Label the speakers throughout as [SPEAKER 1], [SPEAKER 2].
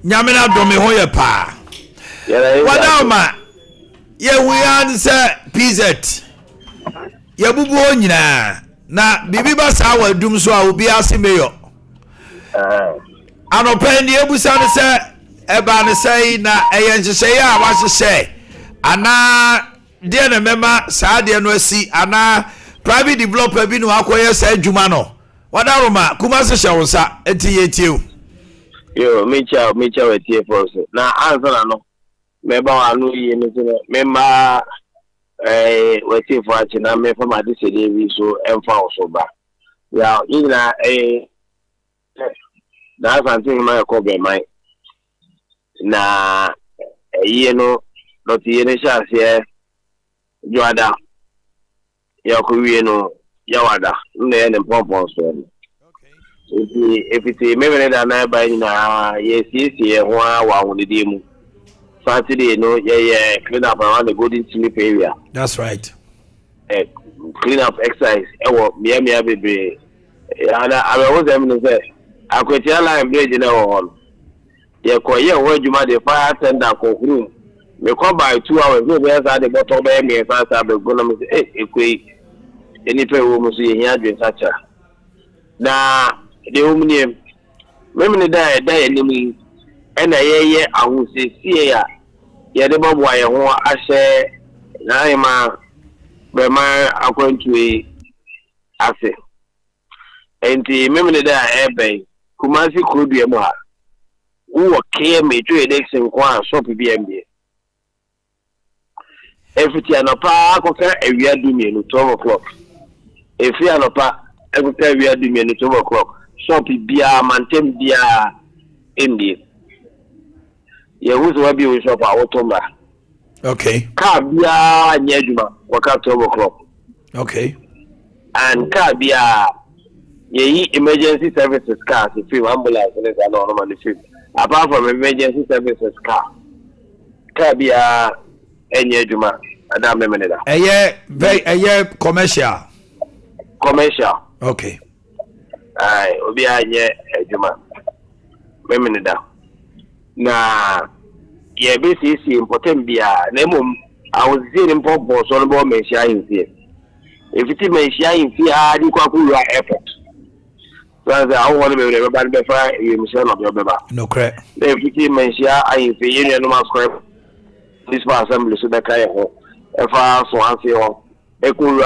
[SPEAKER 1] Nyamina domi ho ye pa. Wadama ye we answer PZ. Ye bubu ho nyina na bibi ba sa wa dum so a obi ase meyo. Anopendi ebusa ne se eba ne sei na eye nhyehyɛ a wa hyehyɛ ana de na mema saa de no asi ana private developer bi no akoye sa adwuma no wadaroma kuma se hye wonsa enti yetie
[SPEAKER 2] yo mecha wetie for so na answer na no meba wa no yi ne so mema wetie for achi na me fa ma de se de bi so emfa so ba ya ina na something my ko be mai na no not yene shase joada ya ko wie no yawada na ye ne pompon so if it me na na ba ni na yes ho wa ho de mu Saturday no yeah clean up around the golden sleep area.
[SPEAKER 1] That's right.
[SPEAKER 2] Clean up exercise mia bebe ana abewo dem no say akwatia line bridge na ho ye koye ho adwuma de fire tender ko room me ko by 2 hours no be say the bottom be me say be go na me say ekwe eni pe wo mu so ye hia dwen sacha na de omni me da enimi ena ye ahusiesie ya ye de bobo aye ho ahye na ima be ma akwantuwe ase enti me da ebe kumasi krodue mo ha wo ke me to election kwa shop BMB efiti anopa akoka awia dumienu 12 o'clock efi anopa akoka awia dumienu 12 o'clock shop bia mantem bia MD ye wuzo wabi wo shop awotomba
[SPEAKER 1] okay
[SPEAKER 2] ka bia nyaduma waka 12 o'clock
[SPEAKER 1] okay
[SPEAKER 2] and ka bia ye emergency services car if you ambulance and no normally fit apart from emergency services car bia enye adwuma adam me meneda
[SPEAKER 1] eye commercial okay
[SPEAKER 2] ai obi anye adwuma me meneda na ye be si important bia na mom I was seeing important so no bo me share in here if it me share in here di kwa ku airport so I want to be everybody be fire you mission of your beba
[SPEAKER 1] no correct
[SPEAKER 2] if it me share I in here no mas square this assembly so that kai ho e fa so anse ho e ku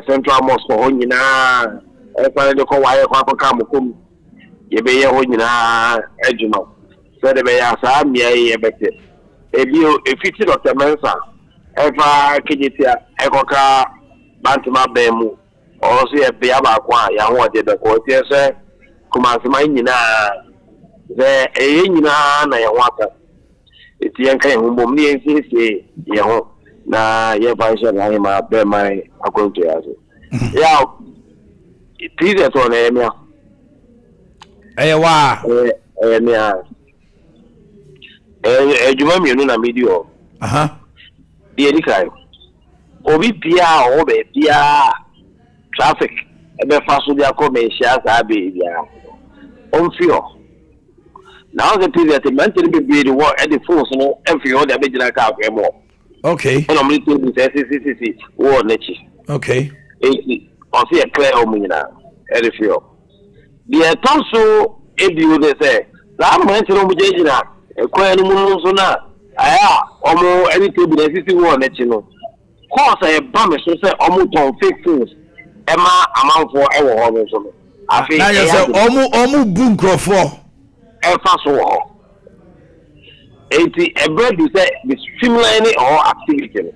[SPEAKER 2] central mosque ho nyina e fa de ko wa e kwa ka mokom ye be ye ho nyina adwuma so de be ya sa mia ye bete e bi o e fiti Dr. Mensa e fa kijitia e ko ka bantima be mu o so ye be aba kwa ya ho de be ko tie se kuma se man nyina ze e nyina na ye waka eti en kan humbom ni en sisi ye ho na ye ba sha na ma be mai akonto ya so ya itize to na emia
[SPEAKER 1] wa
[SPEAKER 2] emia ejuma mienu na medio die dikai obi bia o be bia traffic ebe faso dia ko me sha sa be bia on fio now the period the mentally be the war at the force no every other be jira ka akwe mo
[SPEAKER 1] okay
[SPEAKER 2] and I'm little CCCC war nechi
[SPEAKER 1] okay
[SPEAKER 2] on see a clear o munyina at the fio the tonso ebi o de say la mentally o mujejina ekwa ni mu so na aya omo any table CCC war nechi no course I ba me so say omo ton fake things ema amanfo e wo ho no so no afi
[SPEAKER 1] na you say omo bu nkrofo
[SPEAKER 2] efa so ho enti ebred say the streamlining or activity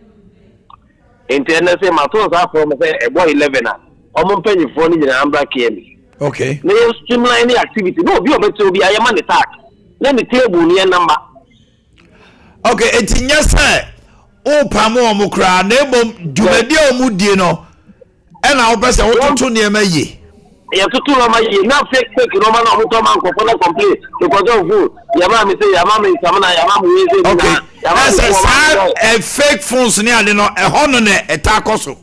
[SPEAKER 2] internet say matos afọ me say ebo 11 na omo mpanyifo ni nyina ambra kemi
[SPEAKER 1] okay
[SPEAKER 2] na streamlining activity no obi obeti obi ayema ne tax na the table ni number
[SPEAKER 1] okay enti nyasa o pamo omo kra na ebom dwumadi omo die no e na wo pese wo toto ne ema ye
[SPEAKER 2] ya tutu no ma ye na fake no ma na mo to man ko na complain because of who ya ma me say ya ma me samana ya ma mo we say
[SPEAKER 1] okay ya ma say fake phones ni ade no e ho no na eta koso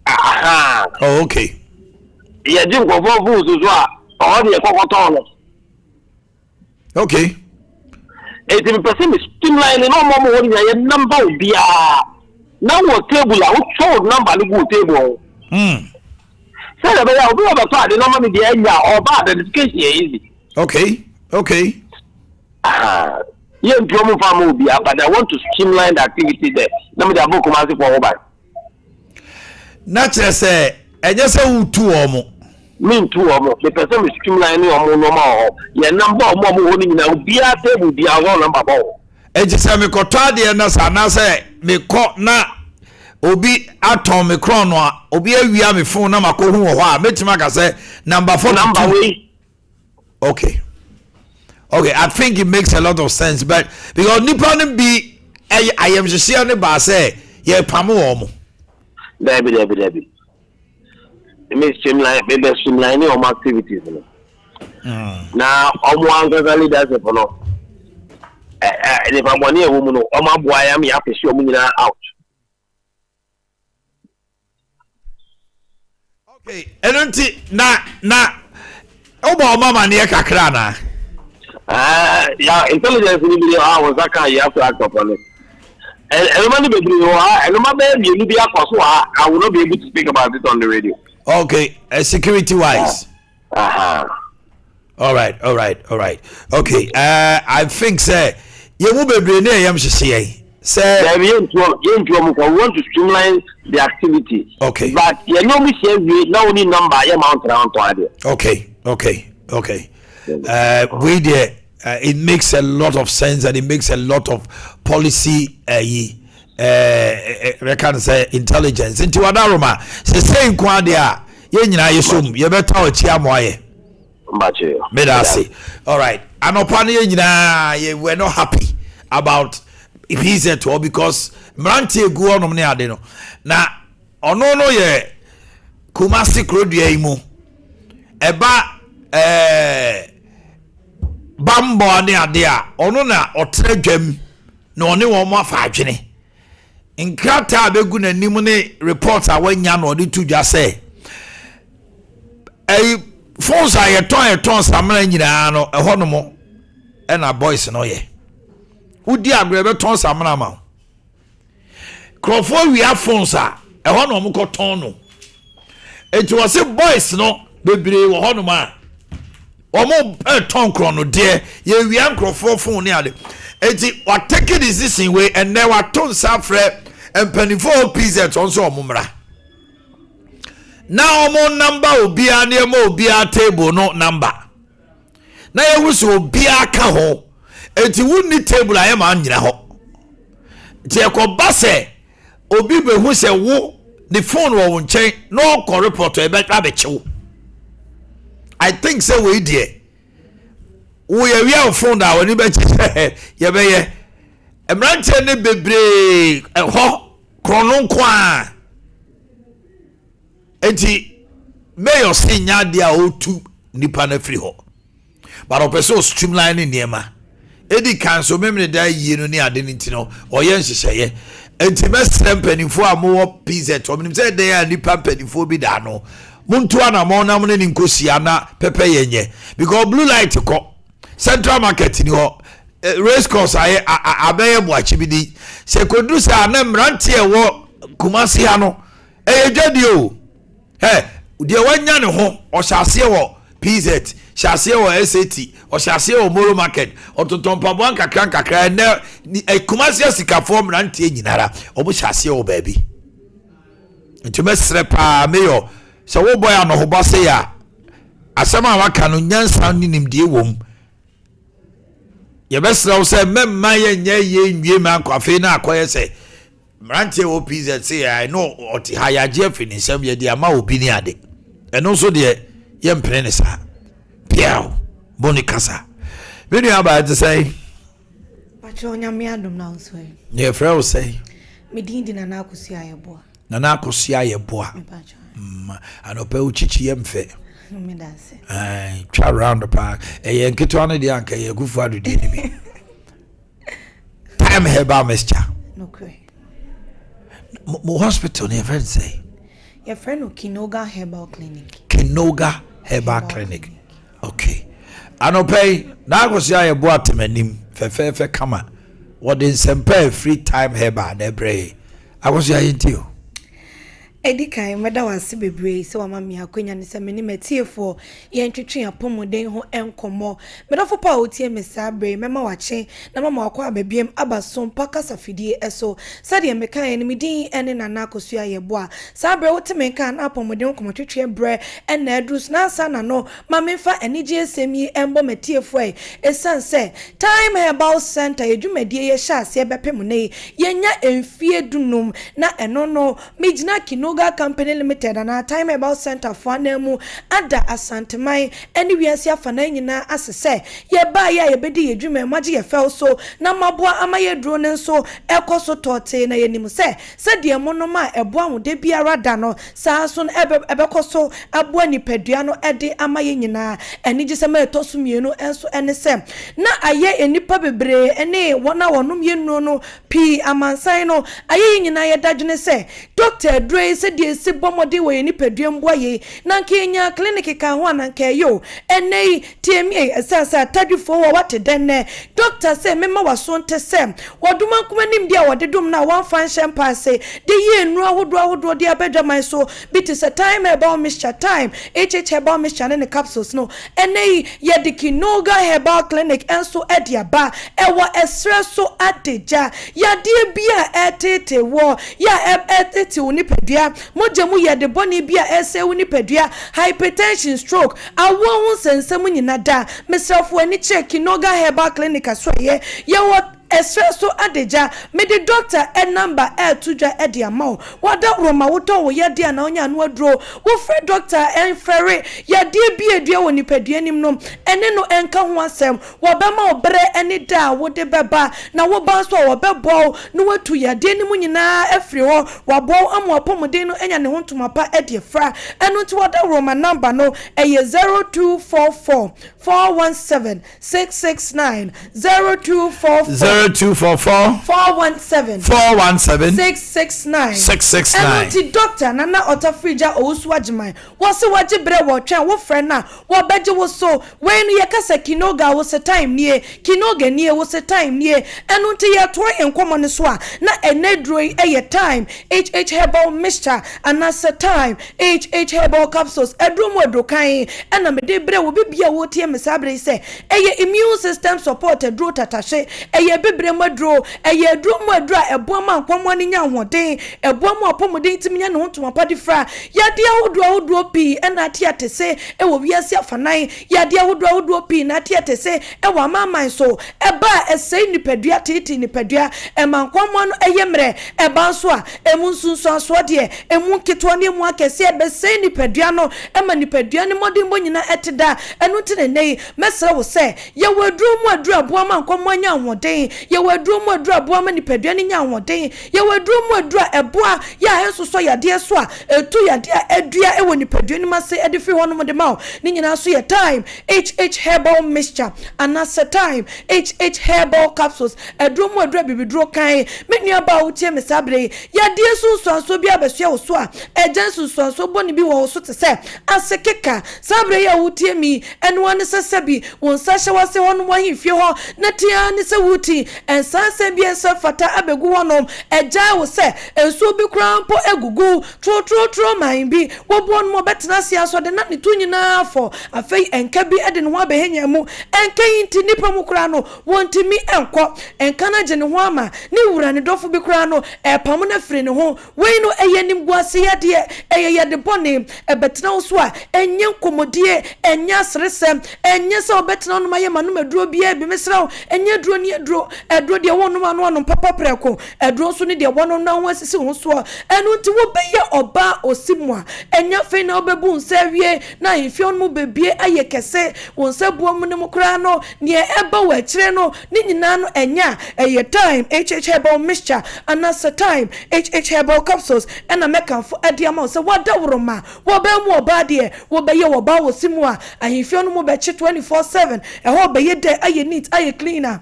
[SPEAKER 2] aha
[SPEAKER 1] oh okay
[SPEAKER 2] ya jin ko fo fu so a o de kokoto no
[SPEAKER 1] Okay.
[SPEAKER 2] It's a person streamline no more one your number be now what table I show number the good table. Say that I will be about the number the area or bad the education easy.
[SPEAKER 1] Okay. Okay.
[SPEAKER 2] Yeah, drum farm be but I want to streamline the activity there. Number the book coming for over.
[SPEAKER 1] Not just say I just say 2 or more.
[SPEAKER 2] Mean 2 or more. The person is streamlining or more normal. Your number of more holding now be a table be our number.
[SPEAKER 1] I just say me kota de na say me ko na obi atom me crown obi awia me phone na makohu wo ho a metima ka say number 4
[SPEAKER 2] number way.
[SPEAKER 1] Okay. Okay, I think it makes a lot of sense, but because nipa be I am just here ne ba say ye pamo wo mo.
[SPEAKER 2] Debbie. It may streamline your activities. Now, one leaders, if I'm one year woman, my boy, I'm here to show me out.
[SPEAKER 1] Okay, and na mama near Kakrana.
[SPEAKER 2] Yeah, intelligence will be hours. I can't have to act upon it. And everybody be and my baby, you be a I will not be able to speak about it on the radio.
[SPEAKER 1] Okay, security wise. All right. Okay, I think say you will be bringing a say
[SPEAKER 2] we want to streamline the activity.
[SPEAKER 1] Okay,
[SPEAKER 2] but you know me say we now only number amount around to
[SPEAKER 1] Okay. We there. It makes a lot of sense and it makes a lot of policy I can say intelligence into adaroma say kwa dia ye nyina yesum ye beta o chia moye me da say. All right, anopa ne ye nyina ye were not happy about if he's at all because mrantie gu onom ne ade no na ono no ye Kumasi krodua imu eba bambo ne ade a ono na otra dwam na one wo mo afa adwene nkrata begu na nim ne report a wanya na ode tu dwa say phones a yeton samra nyina no eho no mo na boys no ye udi agre be ton samra ma crofo wi phones a eho no mo ko ton no enti wo se boys no bebre wo ho no ma omo ton kro no de ye wi crofo phone ne ade enti wa take decision we and then wa ton safre empanifo pz on so omumra na omo number obia na emo obia table no number na ye wuso obia ka ho enti wuni table aye ma nyina ho ti ekoba se obi be hu se wo the phone wo nchen no ko report e be twa be chew. I think say we there we are phone da woni be che ye be ye emrante ne bebre ho krono kwa enti mayor sinya dia otu nipa na free ho but opeso streamline niema edi kanso memne da yie no ne ade ntino oye nhyehyeye enti mesrem panifo amowo pz omnim say dey a nipa panifo bi da no muntu ana mo na mo ne nkosia na pepe yenye because blue light ko central market ni ho race course aye abaye Boakye bi di se kodusa na mrante e wo Kumasi ha no dwadi o de wanya ne ho o hyase wo pz hyase wo sat o hyase wo moro market o totompa bo kakra na Kumasi asikafo mrante nyinara o bo hyase wo baabi ntumesre pa meyo so wo boy ano ho base ya asema waka no nyansa ni nimdie wom ye besra wo se memma ye nye nwie ma akwafe na akoye se mrante wo pz say I know oti hayaje fini sem ye dia ma obi ni ade eno so de ye mpene ne sa piao boni kasa we do about to say
[SPEAKER 3] pacho nyame adom na so
[SPEAKER 1] ye frɛ say
[SPEAKER 3] me din di na akosi ayeboa
[SPEAKER 1] na akosi ayeboa
[SPEAKER 3] pacho
[SPEAKER 1] anope uchichi ye mfe
[SPEAKER 3] me da se
[SPEAKER 1] try around the park ye nketo ane de anka ye gufu adu de ni bi time heba mescha
[SPEAKER 3] no kwe
[SPEAKER 1] mo hospital ne friend say
[SPEAKER 3] your friend Kinoga Herbal Clinic.
[SPEAKER 1] Kinoga Herbal Clinic. Okay. Anopay, Nagosia ye boatemanim, fefe kama. What in sempe free time heba nebre. I was ya into.
[SPEAKER 3] Edika meda wase bebre se wa mami akonya ne se meni metiefo ye ntwetwe apomoden ho enkomo meda fo pa otie mesabre mema wache na mama wakwa ababiem aba Sompa kasafidie eso sade meka ye ne medin ene nana akosua ye boa sabre wote menka na apomoden komotwetwe bre ena adrus na asa na no mamemfa enije esemi embo metiefo esanse time herbal center edwumadie ye sha ase bepem ne yenya emfie dunum na eno no mejina kino Company Limited and our time about center for nemu ada asantemai any we asia fana nyina asese ye ba ya ye bedi ye dwuma maji ye fel so na maboa amaye drone so ekoso tote na yenim se de monoma eboa ho de biara da no saa so ebekoso aboa nipadua no ede amaye nyina eni gise ma etoso mienu enso ene se na aye enipa bebre ene wona wonom yenu no pi amansan no aye nyina ye dadwene se Dr. Dre se die se bomode we ni padua mboaye na nkenya clinic ka ho ananka yo enei tiemi esasa tadufo wo wate denne doctor se mema waso nte se woduma kuma nim dia wodedum na wan fan champagne de ye nu ahodo de abedwaman so bit is a time about mixture time herbal mixture ne capsules no enei ye de kinoga herbal clinic enso ediaba ewo esreso adeja ya de bia etete wo ya etete oni padua mojemu ye de boni bia ese woni padua hypertension stroke awo hu sensem nyina da mesrafo ani check noga herbal clinic aso ye wo espresso adeja me the doctor number tuja edi amao wada roma woto wo ye dia na onya no aduro wo free doctor ferry ya die bi edua woni padua nim no ene no enka ho asem wo be ma obre ene da wo de beba na wo ban so wo bebo no watu ya die nim nyina afri ho wo bo amopomden no enya ne ho ntomapa edi fra eno nti wada roma number no eye 0244 417 669 0244
[SPEAKER 1] 0244
[SPEAKER 3] 417 669 Anti doctor nana otafrija owusu agimai wo se waje bre wo twen wo frɛ na wo beje wo so when ye kasa kinoga wo se time nie kinoga nie wo se time nie enu nti ye to enkomo ne so a na enedro eye time herbal mixture anasa time herbal capsules edromo edrokan ena me de bre wo bibia wo tie mesabre se eye immune system support edro tatashe eye bebre madro eye dro madro ebo ma nkwamo ne nya hoden ebo ma opomoden timinya ne hontoma padi fra yade ahodo pi ena ate se ewo wiase afanan yade ahodo pi na ate se ewo amaman so eba esei nipadua titi nipadua ema nkwamo no eye mre eba nso a emu nsunso aso de emu ketwa ne mu akese ebe sei nipadua no ema nipadua ne modimbo nyina eteda enu tene nei mesra wo se ye wadru mu adru abo ma nkwamo nya hoden ye wadru mu adru abo ma nipadua ne nya hoden ye wadru mu adru eboa ya enso yade so a etu yade adua ewo nipadua ni mase edifi hono mo de ma ni nyina so ye time herbal mixture anasa time herbal capsules edromo adua bibidro kan menua ba wotie mesabre yade so bi abesua wo so a ejansu so boni bi wo so te se asekeka sabre ya wotie mi eno ane sesebi won sahye wase hono mo himfie ho na tia ne se wuti ensanse bi ensa fata abegu hono eja wo se enso bi krampo egugu tro man bi wo bon mo betena sia so de na ne tu nyina afo afei enka bi ede ne ho abehenya mu enka yinti nipa mu kra no wontimi enko enka na je ne ho ama ne wura ne dofo bi kra no epam na firi ne ho wei no eyenim guase yade eyede bone ebetena wo so a enye nkomodie enya sresem enye se obetena no maye manu maduro bia bi mesra enye duro ni eduro de wonu anu papa preko eduro so ne de wono na ho asisi ho so enu nti wo beye oba osimwa enya fe na obebu nse wie na ifio no bebie aye kese wonse buom ne mukra no ne eba wa kire no ni nyina no enya eye time herbal mixture anasa time herbal capsules ena mekanfo adiama se wada woroma wo be mu oba de wo beye wo ba osimwa ahifio no mo be 24/7 e ho beye de aye neat aye cleaner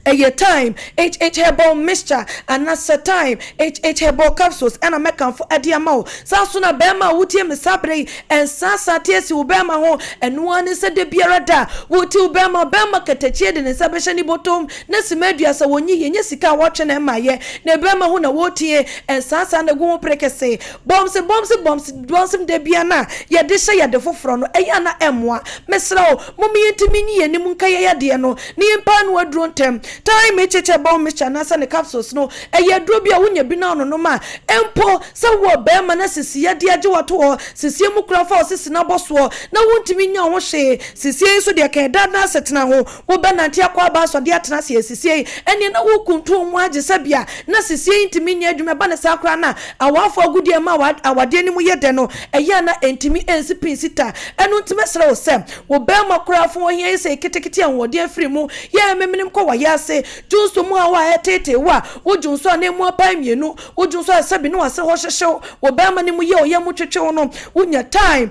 [SPEAKER 3] a time herbal mixture and that's a time herbal capsules and a mekan for adiamao sasuna bema wuti me sabre and sasa tiesi ubema ho and one is a de biarada wuti ubema ketechie de sabeshani bottom nesi media sa wonyi yenye sika watch na maye ne bema ho na wotie and sasa na go prekese bombs de biana ye de hye ye de foforo no eya na emwa mesrawo momi yentimi ni ye ni munka ye de no ni mpa no aduro ntem time echeche bon micha na sa ne capsules no eye duro bia wonya bi na no ma empo se wo be ma na sisi ye de age wato ho sisi mu kura fa sisi na boso na wontimi nya ho hye sisi so de ka da na setena ho wo be na ntia kwa ba so de atena se sisi ene na wo kuntu mu age sabia na sisi ntimi nya adwuma ba na sa kura na awafo agudie ma awade ni mu ye de no eye na entimi ensi pinsita enu ntime sere wo se wo be ma kura fo hie se kitikiti anwode afiri mu ye memenim ko wa yase junso mu awa etete wa wo junso na mu apan mienu wo junso asabi no ase ho hyehyew wo be ma ni mu ye oye mu twetwew no wonya time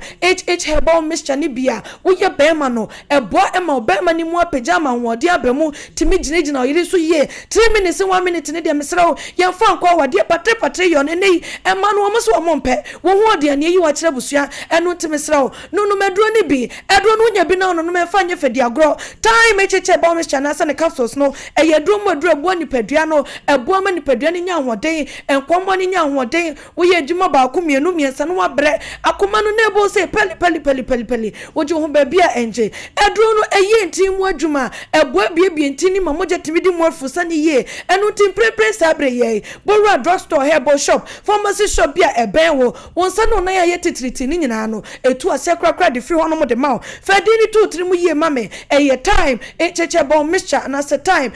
[SPEAKER 3] herbal mixture ni bia wo ye be ma no ebo ema wo be ma ni mu apagama nwode abamu timi ginegina oyiri so ye 3 minutes 1 minute ni de mesrew ye fa nko wade patre yo ne nei ema no mo so mo mpe wo ho de ne yi wa kire busua enu timesrew no medro ni bi edro no nya bi na no me fa nye fedi agro time cheche ba mixture na sa ne capsules no eyedro mo edro ebo nipadua no ebo ma nipadua ni nya hoden enkomo ni nya hoden wo ye adwuma ba ko mienu miensa no wabre akoma no na ebo se peli wo je ho ba bia enje edro no eye ntimu adwuma ebo bia ntini ma moje timidi mo fusa ni ye enu tim prepare sabre ye borua drugstore herbal shop pharmacy shop bia eben wo wonsa no na ye titriti ni nyina no etu ase krakra de free hono mo de mawo fedi ni 2-3 mu ye mame eye time cheche bon mixture and as a time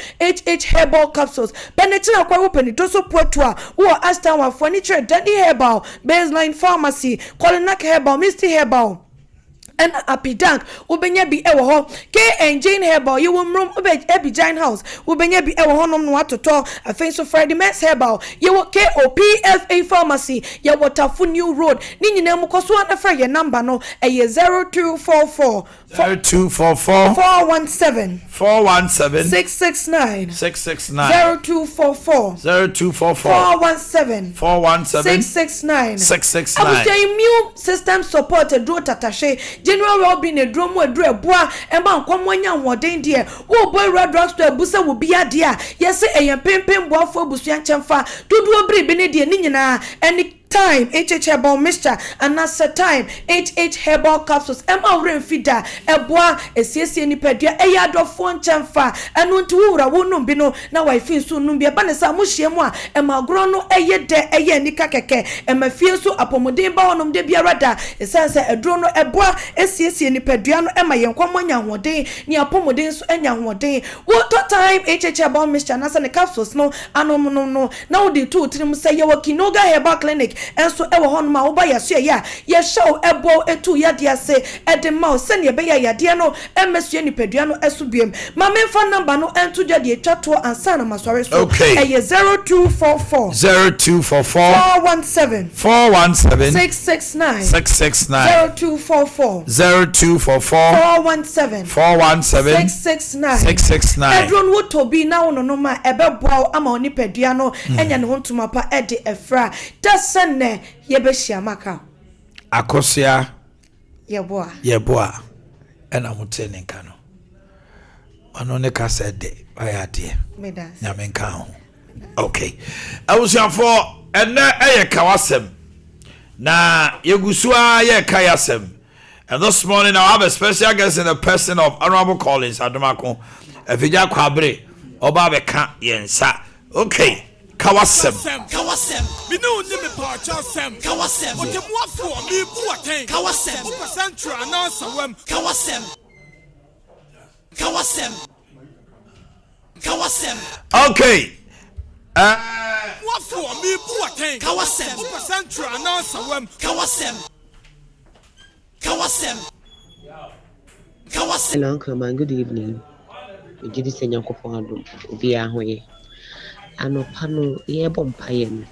[SPEAKER 3] herbal capsules benetina kwa open to so potua wo astan wa furniture Danny herbal baseline pharmacy Kolinak herbal Misty herbal and apidank ubenya bi ewo ho KNJ herbal you will room ebi giant house ubenya bi ewo ho nom no atoto afenso Friday Mess herbal you will KOPFA pharmacy ya Waterful New Road ni nyina mu koso na fra ye number no eye 0244 417 669 0244 417 669 immune system support do tatashe general well-being edromu edru eboa ema nkwamwanya nwoden de wo boy red drugstore ebusa wo bia de a yese eyen pempem boafo busua nchemfa dudu obri bi ne de ni nyina any time herbal mixture and that's a time herbal capsules ema fida eboa esiesie ni padua eya dofo nchemfa enu nti wura wonum bi no na wifi so num bi ba ne sa mo hyiemu a ema gro no eye de eye nika keke ema fie so apomodin ba wonum de biara da esanse edro no eboa esiesie ni padua no ema yenkwamanya hoden ni apomodin so enya hoden wo to time herbal mixture na sa ne capsules no anom no na wo de 2-3 mu say ye Kinoga herbal clinic enso ewo hono ma wo ba yaso ya ye show ebo etu ya dia se edema se ne be ya de no emesue ni padua no esubiem ma me fa number no entu ja de twato ansa na masore so eye 0244 417 669 0244 417 669 edron wo to bi na wo no ma ebeboa ama oni padua no enya ne hontuma pa ede efra dasen ne yebehia maka
[SPEAKER 1] akosia yeboa ena mutene nka no ono ne ka sede ayade na menka ho okay awusiafo ene eye kawasem na yegusua ye kayasem. And this morning I have a special guest in the person of Honorable Collins Adomako Evija Kwabre Oba beka yensa. Okay, Kawasem. Me no name Kawasem. What you want for me Boakye. Kawasem. Central announcer wem. Kawasem. Okay. What for me Boakye. Kawasem. Central announcer wem.
[SPEAKER 4] Hello, Uncle Man. Good evening. You just say you're going to be a way. I know Pano, ye bompayen.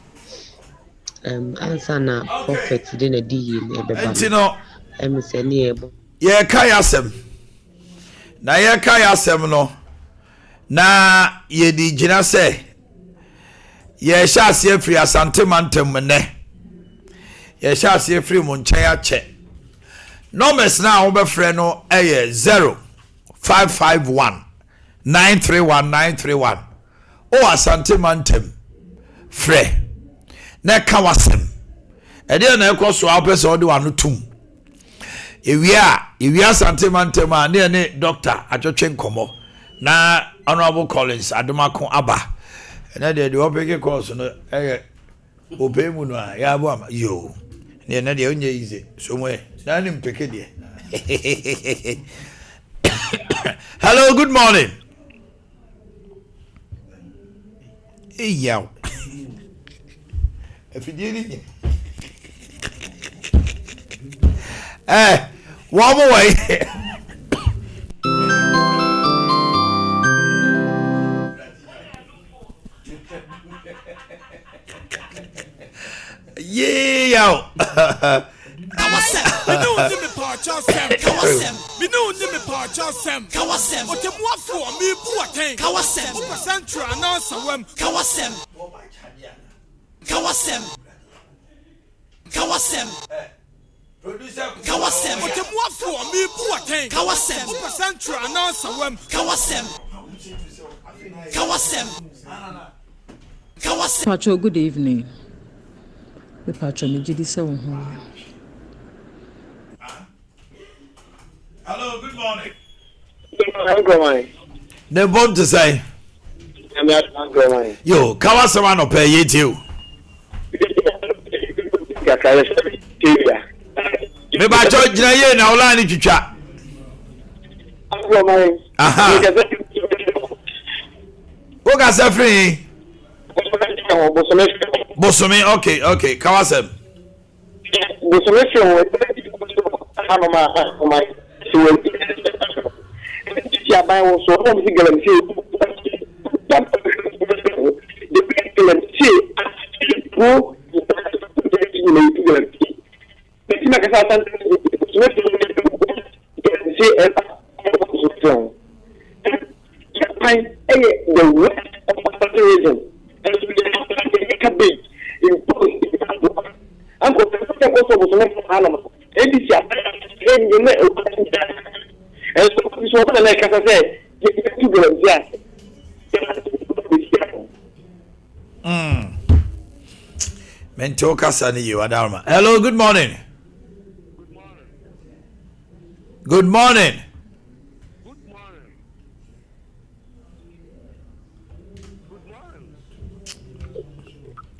[SPEAKER 4] Answer na prophet dinner D in Ebeba. Say near.
[SPEAKER 1] Ye Kayasem. Na ye Kayasem no. na ye di gina se ye sha se free asante mantem ne ye sha se free mo nchen ya che numbers na wo be frɛ no 0551 931 o asante mantem frɛ na ka wasem ede na ekoso apese ode wano tum ewia asante mantem a ne doctor atwetwe nkomo na honorable Collins Adamako aba na de opeke course no obey mu no ya bo am yo ne na de onye ize so mo na ni mpeke de hello good morning yaw efidiri one more way yeah
[SPEAKER 5] Kawasem, we know me parcha sem. Kawasem, we know me parcha sem. Kawasem, o te mo afo mi Boakye. Kawasem, o percentra na sawem. Kawasem, Kawasem, Kawasem.
[SPEAKER 1] Producer
[SPEAKER 5] Kawasem, o te mo afo mi Boakye. Kawasem, o percentra na sawem. Kawasem, Kawasem, Kawasem.
[SPEAKER 6] Pacho, good evening. The Pacho, me jidi se won ho.
[SPEAKER 1] hello good morning
[SPEAKER 2] Good morning.
[SPEAKER 1] ne bon to say
[SPEAKER 2] Good morning.
[SPEAKER 1] yo Kawasema no pay yetiu me ba cho gina ye na ola ni twitwa
[SPEAKER 2] Good morning.
[SPEAKER 1] aha wo ga se free Bosome okay Kawasem Mento kasani you adalma hello good morning good morning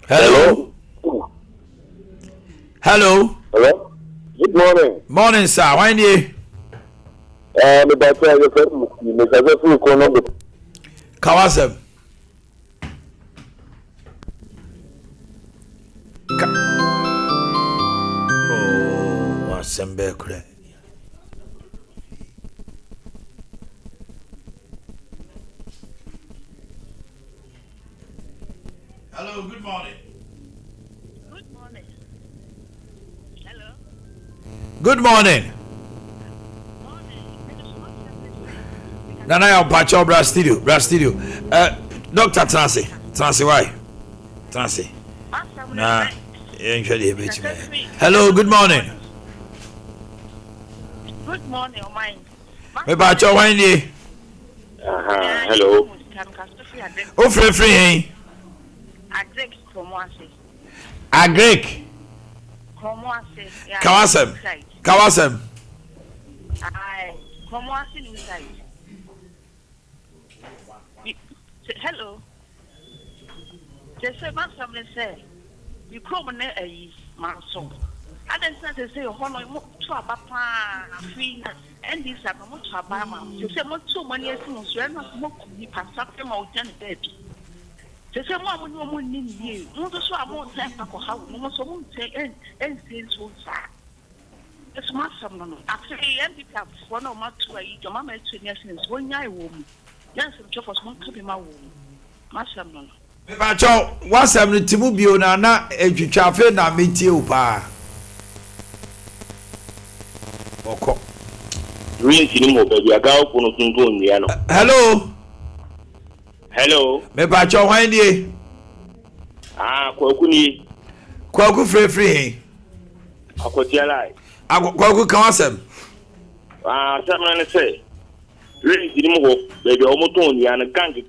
[SPEAKER 1] hello
[SPEAKER 2] Hello. Good morning.
[SPEAKER 1] morning sir why you
[SPEAKER 2] Me Boakye you me full kono.
[SPEAKER 1] Kawasem oh wasembe kure hello good morning
[SPEAKER 7] Good morning. Hello.
[SPEAKER 1] good morning Nana ya pacho bra studio doctor transi why transi na enhwede beti me hello good morning
[SPEAKER 7] Good morning, Omanhene.
[SPEAKER 1] me pacho why ni
[SPEAKER 2] Hello.
[SPEAKER 1] o free hen
[SPEAKER 7] Agrek Kromwase.
[SPEAKER 1] agrek
[SPEAKER 7] Kromwase.
[SPEAKER 1] Kawasem
[SPEAKER 7] Aye. Kromwase inside. Hello. Just say, man, somebody say, you come in a man song. I didn't say, honor to a papa, free, and this are not to a bama. You say, what so many years, you're not smoking, you pass up your mouth and dead. They say, Mamma, no one in you. No, so I won't say, how no so won't say, and things will say. It's my son. Actually, and because one of my two, your mamma is 2 years since 1 year woman. Yes, I'm just one to be my woman. My son.
[SPEAKER 1] me pacho wasem ni timu bio na etwitwa fe na metie u pa oko
[SPEAKER 2] Green Tinimo, baby, a girl for no.
[SPEAKER 1] hello
[SPEAKER 2] Hello.
[SPEAKER 1] Me ba cho hwan die.
[SPEAKER 2] Kwaku ni.
[SPEAKER 1] Kwaku free.
[SPEAKER 2] Akwati alai.
[SPEAKER 1] Kwaku kan asem.
[SPEAKER 2] Sama ne say. Really didn't go. Baby omoton ya na gang bi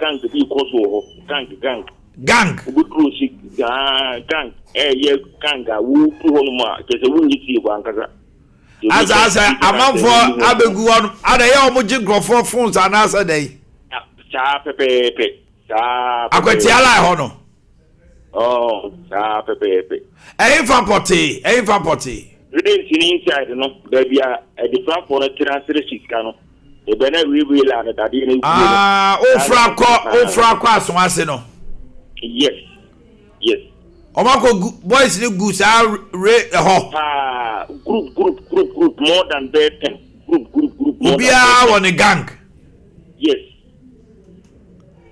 [SPEAKER 2] koso ho. Gang. Good cruise gang. Ye gang wu tu ho ma. Kese wu ni ti kwa nkasa.
[SPEAKER 1] Asa amanfo abegu won ada ye omoji grofo phones anasa dey.
[SPEAKER 2] Cha pepe.
[SPEAKER 1] Akwati alai ho no.
[SPEAKER 2] Oh, cha pepe.
[SPEAKER 1] Eyin fa poti.
[SPEAKER 2] We didn't see inside, no. There be a different for a transfer cano. The banner we will and that didn't.
[SPEAKER 1] Ofra so ase no.
[SPEAKER 2] Yes.
[SPEAKER 1] Omako boys ni goose are ho.
[SPEAKER 2] Group more than 10. Group.
[SPEAKER 1] Ubia won a gang.
[SPEAKER 2] Yes.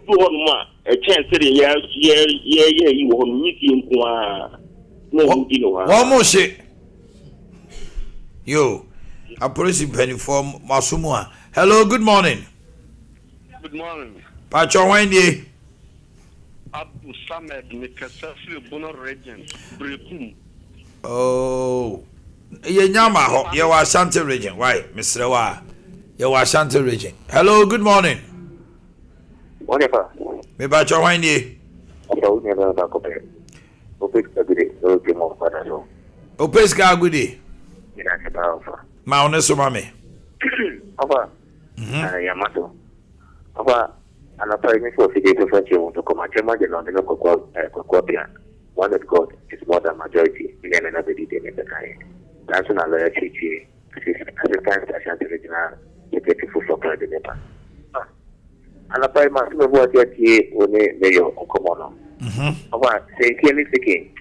[SPEAKER 2] 2 more. A chance to the yeah, you won't meet him. No, you know.
[SPEAKER 1] One more shit. Yo, a police penny for Masumua. Hello, good morning.
[SPEAKER 8] Good morning.
[SPEAKER 1] Pacho Wendy.
[SPEAKER 8] Abu Samed, Mikasafi, Bono Regent, Brekum.
[SPEAKER 1] Oh, Yama, you are Santa region, right, Mr. Wa? You are Santa region. Hello, good morning.
[SPEAKER 2] Whatever.
[SPEAKER 1] Me Pacho Wendy. Opeska Goody. Ma oneso mame.
[SPEAKER 2] Opa. Yamato. Opa, anapa ni so fide to fetch you to come chema de no de ko bia. One of God is more than majority. In another day in the kind. National lawyer chichi. Assistant Ashanti Regional Deputy for the Nepal. Anapa ma so bo ati one mayor Okomono. Opa, say clearly speaking.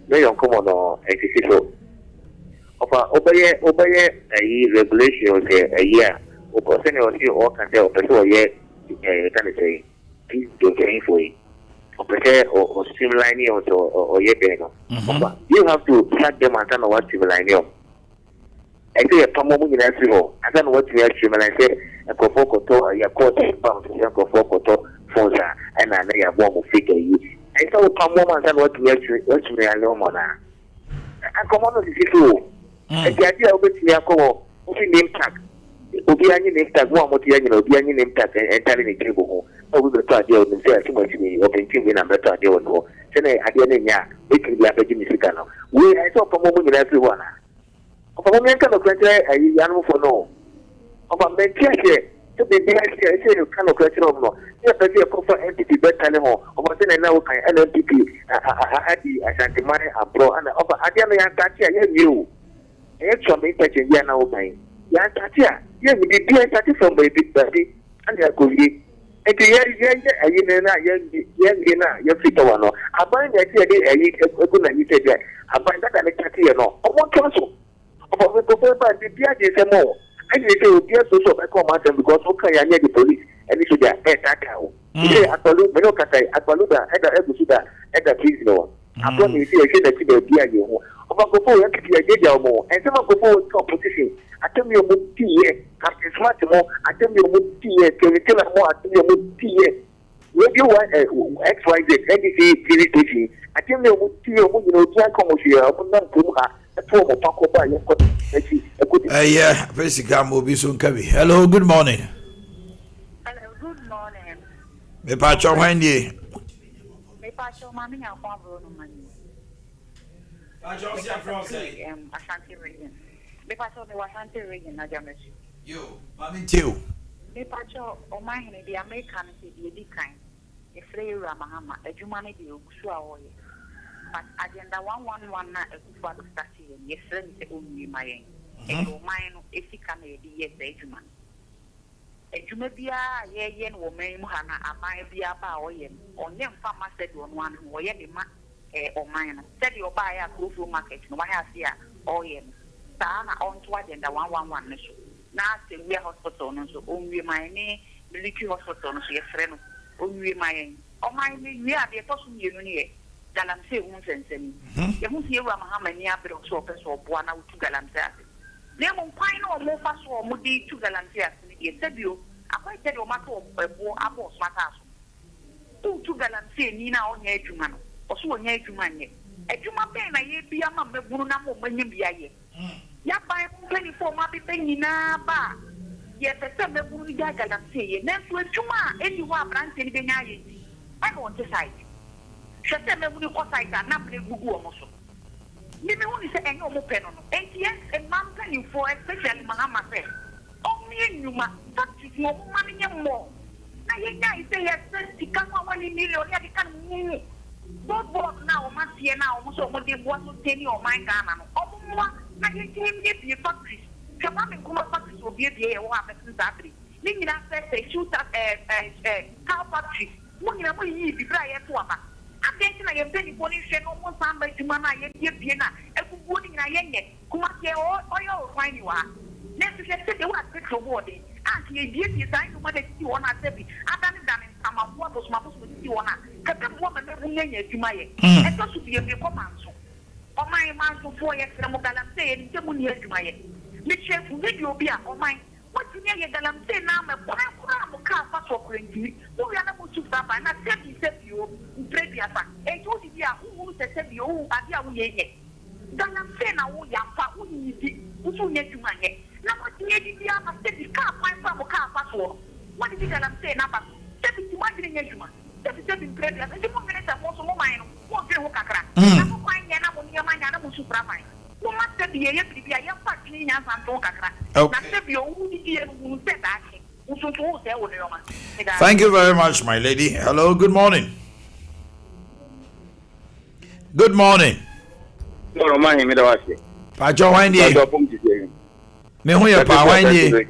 [SPEAKER 2] Mayor Okomono exist. Obey a regulation a year. Or person or can tell person or yet can say please don't get for it. Or streamlining or yet. You have to track them and know what streamlining. I say a palm in that civil. I don't know what you are streamlining. I say a cofocoto, a court, a cofocoto, fonza, and I may have one figure you. I saw a palm woman and what you are no more. I come on to see you. The idea of it, we are called name tag. Obiani name tag, one more year, Obiani name tag, and telling the table. Oh, we will try to say too much me, or continue and better deal no. Then I didn't ya, we can be a Jimmy Sicano. We I saw from woman in everyone. Of a woman can occur a young for no. Of a man, to be behind you cannot question of no. Yes, I see a proper entity better than more. Of a thing now can LMPP, Adi Ashanti abroad, and of Adiana Tatia, you. Actually, touching Yana Obey. Yan Tatia, yes, we did be from baby daddy, and I could be. And the year, young Fitawano. I find that I good I find that I Tatia no. I want counsel. Of a prefer by the Piaget more. I say, dear social command because okay, I need the police, and it should be a head cow. Absolute, Menokata, Apaluda, and the Ebusuda, and the prisoner. I promise you, I should have been a dear. About go forward to be a good more, and some go forward to opposition. I tell you, Captain Smart more, I tell you, can you tell more? I tell you, maybe one XYZ, NDC, TV station. I tell you, can't come here, I will not come at home or talk about your
[SPEAKER 1] yeah, basically, I'm soon coming. Hello, good morning.
[SPEAKER 7] Hello, good morning.
[SPEAKER 1] Me Pacho Wendy.
[SPEAKER 7] Me Pacho Mami Yaw Ashanti region. Because of the Ashanti region, Najameshi.
[SPEAKER 1] You, Mammy too.
[SPEAKER 7] Me Pacho, Omanhene the American the kind. A free Ramahama, a humanity of Shuaoy. But agenda 111 na a good one starting, yes, only my aim. And your mind, if you can be yes, a human. A Jumabia, yen, woman, Muhana, a my Bia Baoyen, or Nem Farmer said one who or mine. Said you buy a crucial market, no one has here, or yen. Sana on to agenda 111. Now, we are hospital, so only my name, military hospital, so your friend, only my or my we are the person you know. Galamse won't send me. You won't hear Mahamania, but also or Buana to Galamse. They won't find no more fast or moody to Galamse. He said you, I quite tell you, Mato, a boy, Amos Matas. to galamsey ni na onye adwuma no oso onye adwuma nye adwuma ben na ye bia ma mebunu na mo manye bia ye ya ban company for ma bi ben nyina ba ye pese mebunu ga galamsey ye na so adwuma eni wa brand ni benya ye I want to side shete mebunu ko side na bre gugu o mo so ni me woni se enyo mo pe no no yes a man planning for especially mahama say only nyuma factory mo ma nye mo na yenya ise yes sika kwa 1 million ya kan mu board na o ma tie na o so mo de bo so teni o man Ghana no o mo na yenya mi bi factory se ma me kuma factory so bi e wo afetin factory ni nyina se shoot cow factory mo nyina mo yi bi bra ye to aba atenti na ye beni boni hwe no mo samba juma na ye bie na ekugu ni na yenye kuma ke o fine wa next se de wa petrol board anti ye bie sai no ma de ti wona asebi adani dan ama bo to ma bo ti wona ka pe bo ma me yenye juma ye e to su bie ko manso o mai manso fo ye se mo galamse ye ni temu ni juma ye ni chef video bi a o mai what you need galamse na me kwa mo ka fa so kwenti wo ya na mo su fa ba na se bio prebiasa e to di dia hu se bio ade a wo ye galamse na wo ya fa wo ni di wo so nye juma ye na mo tie di dia ma se di ka fa mo ka fa so what di galamse na ba se di ma di nye juma se di prebiasa di mo ngene ta mo so mo mai no wo be ho kakra na mo kwa nye na mo ni ma nya na mo su fra mai mo ma se di ye bibia ye fa ni nya san to kakra na se bio wo di ye wo se da ke wo so to se wo le ma.
[SPEAKER 1] Thank you very much, my lady. Hello, good morning. Good morning.
[SPEAKER 2] No, Omanhene Yaw.
[SPEAKER 1] Pacho windi. Me hu ya pa windi.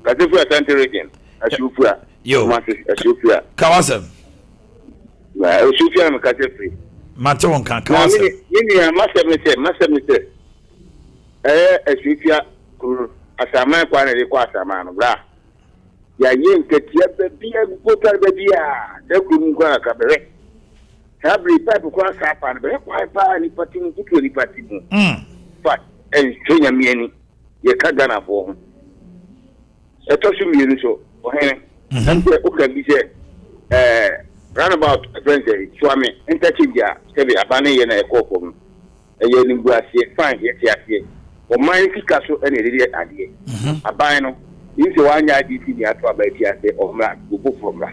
[SPEAKER 2] Katifu ya Sante region. Ashufua.
[SPEAKER 1] Yo.
[SPEAKER 2] Ashufua.
[SPEAKER 1] Kawasem.
[SPEAKER 2] Ashufua na katifu.
[SPEAKER 1] Mate won kan Kawasem.
[SPEAKER 2] Mimi ya masem Ashufua kuru asama kwa na kwa asama no bra. Ya yen ketia bebia gbotar bebia. De kuru kwa kabere. Habri pipe kwa sapa na be kwa pa ni pati nkutu ni pati mu. But Kenya mieni ye ka Ghana for. Eto su mieni so ohene. Nte o ka bi se roundabout Wednesday swami interchange ya sebi abane ye na ekofo mu. Eye ni guasie fine ye ti asie. O man fika so ene rede ade. Aban no yin se wanya DT ni ato abati ase o mra go from la.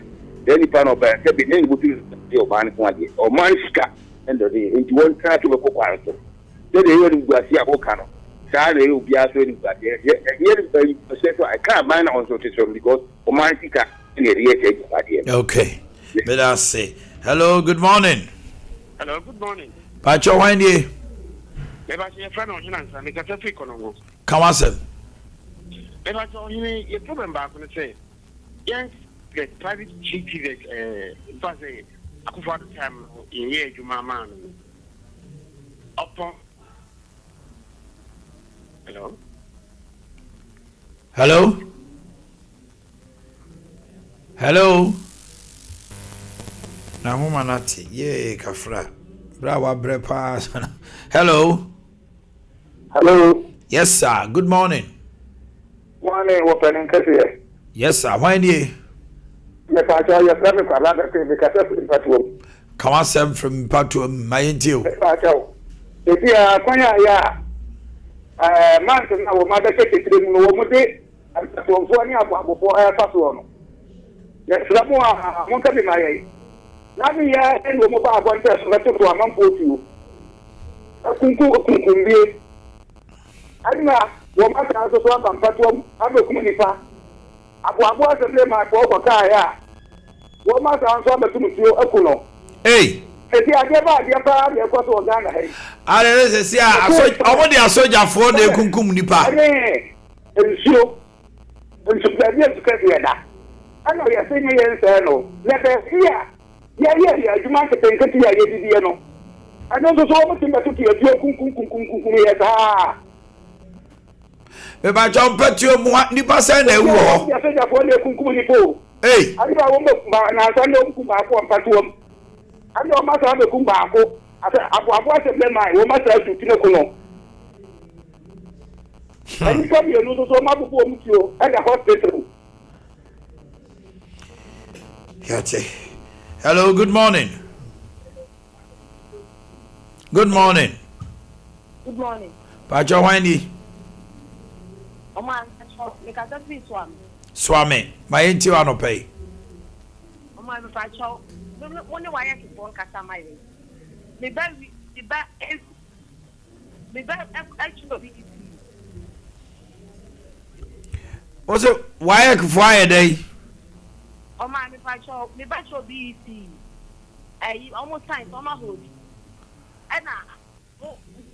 [SPEAKER 2] Then if I know better, say be go to the man for ade. O man fika endo de into one try to go kwanto. Then they will guasie aboka no. Saa na you be aso ni guasie. Ye say so I can't mind on so because o man fika ene rede ade.
[SPEAKER 1] Okay. Let us say. Hello, good morning.
[SPEAKER 8] Hello, good morning.
[SPEAKER 1] Pacho windi.
[SPEAKER 8] Eba se friend on hinansa me kata fi kono.
[SPEAKER 1] Kawasem.
[SPEAKER 8] Eba so hini ye problem ba ko say. Yes, get private GP that say akufa the time in ye juma man. Upon Hello.
[SPEAKER 1] Hello. Hello. Na huma nati ye kafra. Bra wa bre pa. Hello.
[SPEAKER 2] Hello.
[SPEAKER 1] Yes sir. Good morning.
[SPEAKER 2] Morning, opening kasi.
[SPEAKER 1] Yes sir. Why ye?
[SPEAKER 2] Me pa cha ya sabe kwa la ke me kasa fi patuo.
[SPEAKER 1] Kawasem from Patuam Mayentio.
[SPEAKER 2] Me pa cha. Eti akwanya ya man na wo ma da ke tire mu wo mu de patuo fo ni abofo faso no. Ya slamu a mon ka bi ma ye. Na bi ya en wo mo ba akon te so to amam potu. Kunkum bi. Adina wo ma ta so so am patuo abe kum nipa. Abu asem ma ko ka ya. Wo ma ta so abe tumtuo akuno.
[SPEAKER 1] Hey.
[SPEAKER 2] Eti ade ba ade pa de ko so Ghana he.
[SPEAKER 1] Ale se sia omo de asoja fo de kunkum nipa.
[SPEAKER 2] Ensio. Ensio de su ka da. Ano ya se nye yense no. Le be here. Ya juma ke tenkati ya yedi no. Ano so mo timba tuti ya dio kunkum ya sa.
[SPEAKER 1] Me ba jom patio mu nipa se na ewu ho.
[SPEAKER 2] Ya se ja fo de kunkum ni po.
[SPEAKER 1] Hey.
[SPEAKER 2] Ani ba wo mo na so le kunkum ba ko patuom. Ani o ma sa be kunkum ba ko. Abu ase ble mai wo ma sa tu tine ko no. Ani ko mi no so ma bu po mu ti o. E ga hospital.
[SPEAKER 1] Yate. Hello, good morning. Good morning.
[SPEAKER 9] Good morning.
[SPEAKER 1] Pacho Wani.
[SPEAKER 9] Oman, because that's me,
[SPEAKER 1] Swami, my inti wano pay.
[SPEAKER 9] Oman, Pacho, only why I keep on Casamai. The bad actually.
[SPEAKER 1] Was it why fire day?
[SPEAKER 9] Oman, Pacho, the Pacho BEC. I almost signed on my hood. And I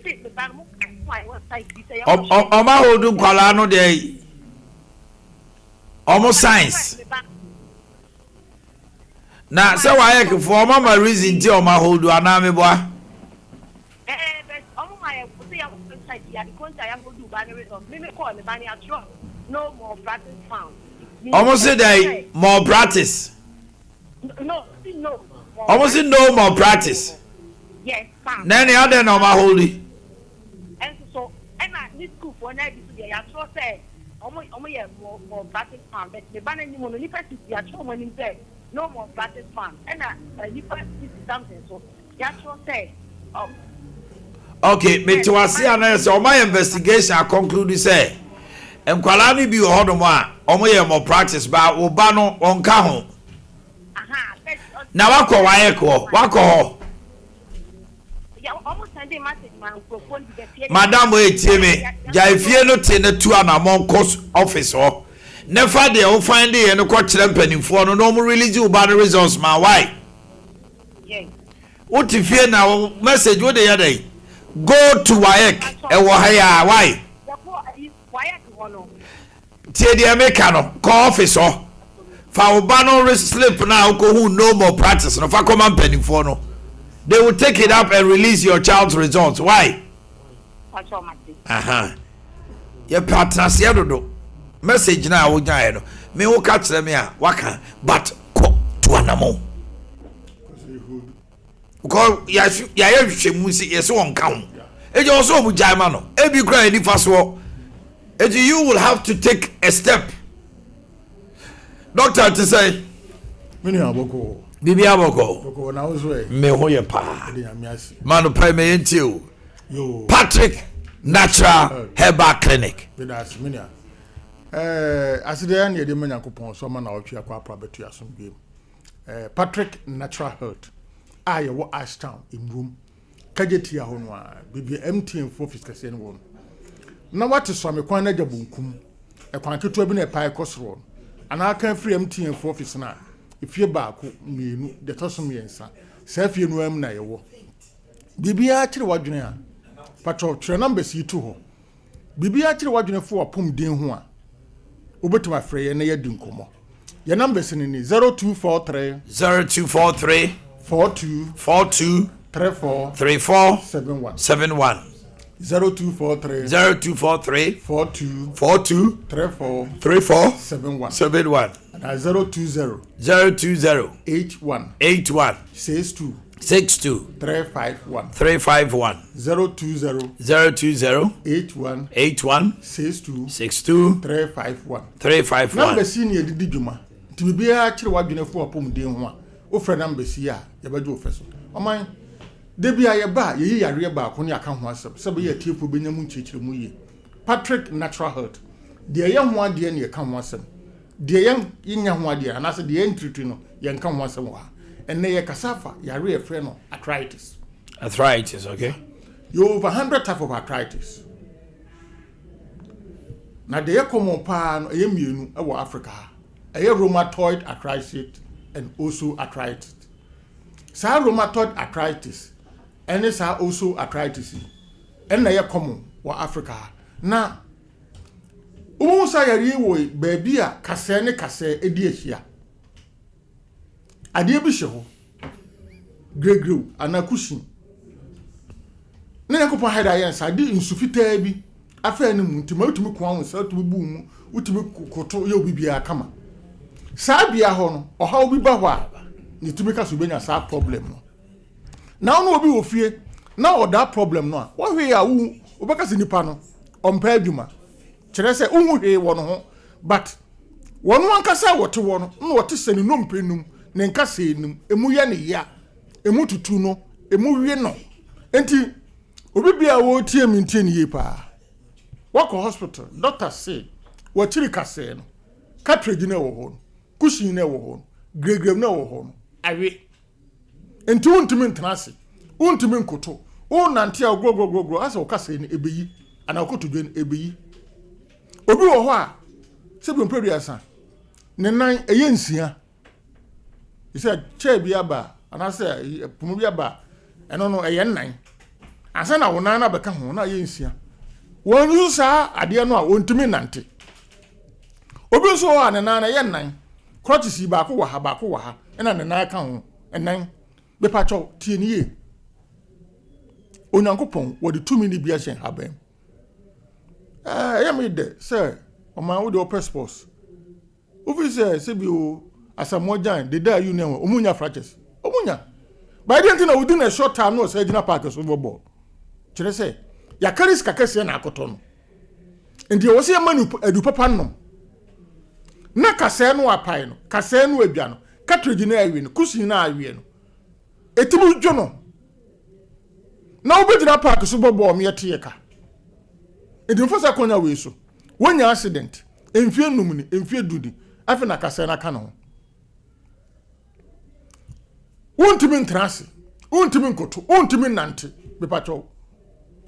[SPEAKER 9] sit the bad book and why was I say,
[SPEAKER 1] Oh, my hold do Colano day. Almost science. Now, so I can form my reason to my hold do an army boy.
[SPEAKER 9] No more practice found.
[SPEAKER 1] Almost said I more practice.
[SPEAKER 9] No.
[SPEAKER 1] Almost no more practice.
[SPEAKER 9] Yes, found.
[SPEAKER 1] Nanny other no my holy.
[SPEAKER 9] And so, and I need school for an idea. I trust say, more practice found. But the banner you want to university, I trust when you say no more practice found. And I university something. So, I trust say,
[SPEAKER 1] Okay, me to see an so my investigation I conclude say. And Kwalani be hold on more practice but Obano on Kahon. Now I call Wako. Madam wait me. Jaifie no ten to an among course office or never they will find it and a court penny for no more release you bad results, my wife. What if you now message what the other go to Waek and why? Tie the Americano call office or for Obano slip now go who no more practice no for command penny for no. They will take it up and release your child's results. Why? Your partners here do message now we no. Me will catch them here. Waka but to anamo. Because ya musi yes one count. It also mu jaimano. E bi cry ni faso. You will have to take a step. Doctor to say
[SPEAKER 10] Mini aboko.
[SPEAKER 1] Bibi aboko.
[SPEAKER 10] Boko na uzwe.
[SPEAKER 1] Me hoye pa. Manu pay me into you. Patrick Natural Herbal Clinic.
[SPEAKER 10] Bidas minia. Aside na yede manya kopon so ma na otwe akwa prabetu asum game. Patrick Natural Health. Aye wo Ashtown imrum. Kageti ho no a bibi MTN for fiskase no won. Na what is from a kwan na jabunkum. E kwan keto bi na pa ekosoro. Ana kan free MTN for office na. Ifie baako mienu de tosom yensa. Sa fie no am na yewo. Bibia kire wadwene a. Patro tre numbers yi to ho. Bibia kire wadwene fo opom den ho a. Obetuma frɛ ye na ye di nkomo. Ye numbers ni 0243 42 34 71 0243 42 34 71 and 020 81 62 351 020 81 62 351 number senior didi dwuma tibibia kire wadwene fo opom den ho a o frɛ number si a ye baje ofeso oman Debi ayeba ye yare ba ko ne aka ho asem sebe ye tiefo benyamu nchichire mu ye Patrick Natural Health de ye ho ade ne ye ka ho asem de ye nya ho ade anase de ye ntritu no ye nka ho asem wa enne ye kasafa yare ye frɛ no arthritis
[SPEAKER 1] okay
[SPEAKER 10] you over 100 type of arthritis na de ye common pa no ye mienu e wo Africa ye rheumatoid arthritis and also arthritis sa rheumatoid arthritis and it's also arthritis and na ye common wa Africa na umu sa yari wo baby a kase ne kase edi ahia ade bi hye ho gregrew anakushin ne yakopon haida yen sa di insufita bi afa ne mu ntima utumi ko anwo sa utumi bu mu utumi koto ye obi bia kama sa bia ho no oha obi ba ho a ni tumi ka so benya sa problem no na ono obi wo fie na o da problem no a wo hwe ya wo obeka se nipa no ompa adwuma kire se unhu hwe wo no ho but wono ankasa wote wo no na wote se ni nompenum ne nkase nim emu ye ne ya emu tutu no emu wie no enti obi bia wo tie mi ntie ne ye pa wako hospital doctor say wo chiri kase no cartridge na wo ho cushion na wo ho gregrem na wo ho awe enti wontimi ntenase wontimi nkoto wo nante a gro asa wo kase ne ebeyi ana okoto dwen ebeyi obi wo ho a se bi mpre asa ne nan eye nsia isa che bi aba ana se pumu bi aba eno no eye nan asa na wo nan na beka ho na eye nsia won yusa ade no a wontimi nante obi so ho ne nan na eye nan crotches ba ko wa ha ena ne nan ka ho enan be pa cho tie ni ye onyankopon wo de 2 minutes bia hyen habem me de sir o ma wo de passport officer se bi o asamojan de da union omunya fractures omunya by the end na within a short time no say gina park so ball kire say ya karis kakase na akoto no ndi wo se manu adu papa no na kase no apai no kase no adwa no cartridge na awie no kusin na awie no etimu dwo no na obedira park so ball me yete ka edi fosa konya we so wonya accident emfie numuni emfie dudi afi na kase na ka no wontimi ntrase wontimi nkoto wontimi nante bepacho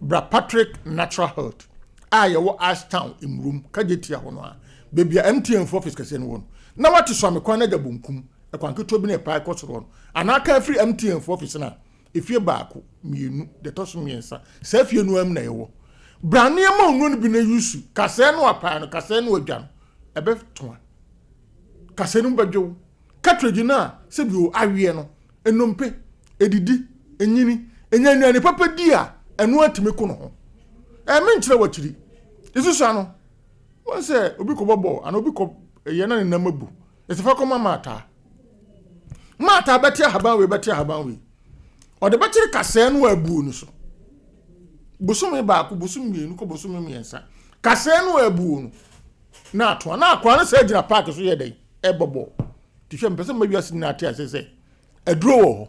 [SPEAKER 10] bra Patrick Natural Health ayewo Ashtown imrum kajetia ho no a bebia MTN for office kase no won na wate so amekwan na gabonkum ekwanketo bi na epa ikosoro no anaka free MTN for office na efie baako mienu de toso miensa sa fie no am na yewo brane ma onu bi na yusu kase no apa no kase no adwa no ebe toa kase no badwo cartridge na se bi o awie no enompe edidi enyini enyanu ani papa di a enu atime ko no ho me nkyere wakiri isusu ano won se obi ko bobo ana obi ko ye na ne namabu esefa ko mata betia haban we o de bekyere kase no abu no so busumi ba ko busumi enu ko busumi miensa kase no abu no na to na akwa na se gina park so ye dai bobo ti hwe mpese mawiase na ate asese aduro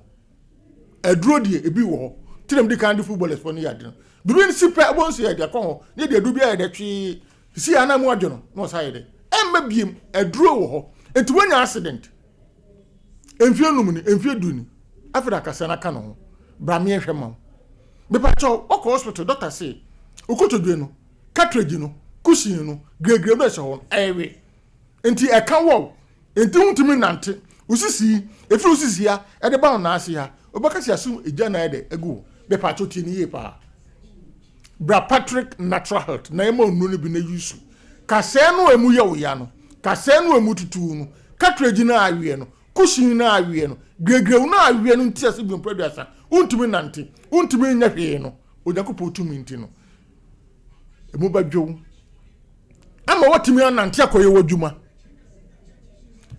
[SPEAKER 10] die ebi wo tiram di kan di footballers for ni yade no bibi ni sipe abonso yade akon ho ne de adu bia yade twi si ana mu adwo no sa yade emma biem aduro wo ho enti wonya accident emfie numuni emfie duni afira kasa na ka no ho bra me hwe ma be pa cho oko hospital doctor say okotodwe no cartridge no cushion no gregre no se ho ewe enti e ka wo enti untimi nante usisi efi usisi ya e de ba na ase ya obakasi asum eja na ede egu be pa cho tie ni ye pa bra Patrick Natural Health na ema onu ne bi na yusu kase no emu ye wo ya no kase no emu tutu no cartridge na awie no cushion na awie no gregre na awie no ntia se bi producer untimi nante untimi nya hwe no ojakopo tumi nti no emu badwo ama watimi anante akoye wodwuma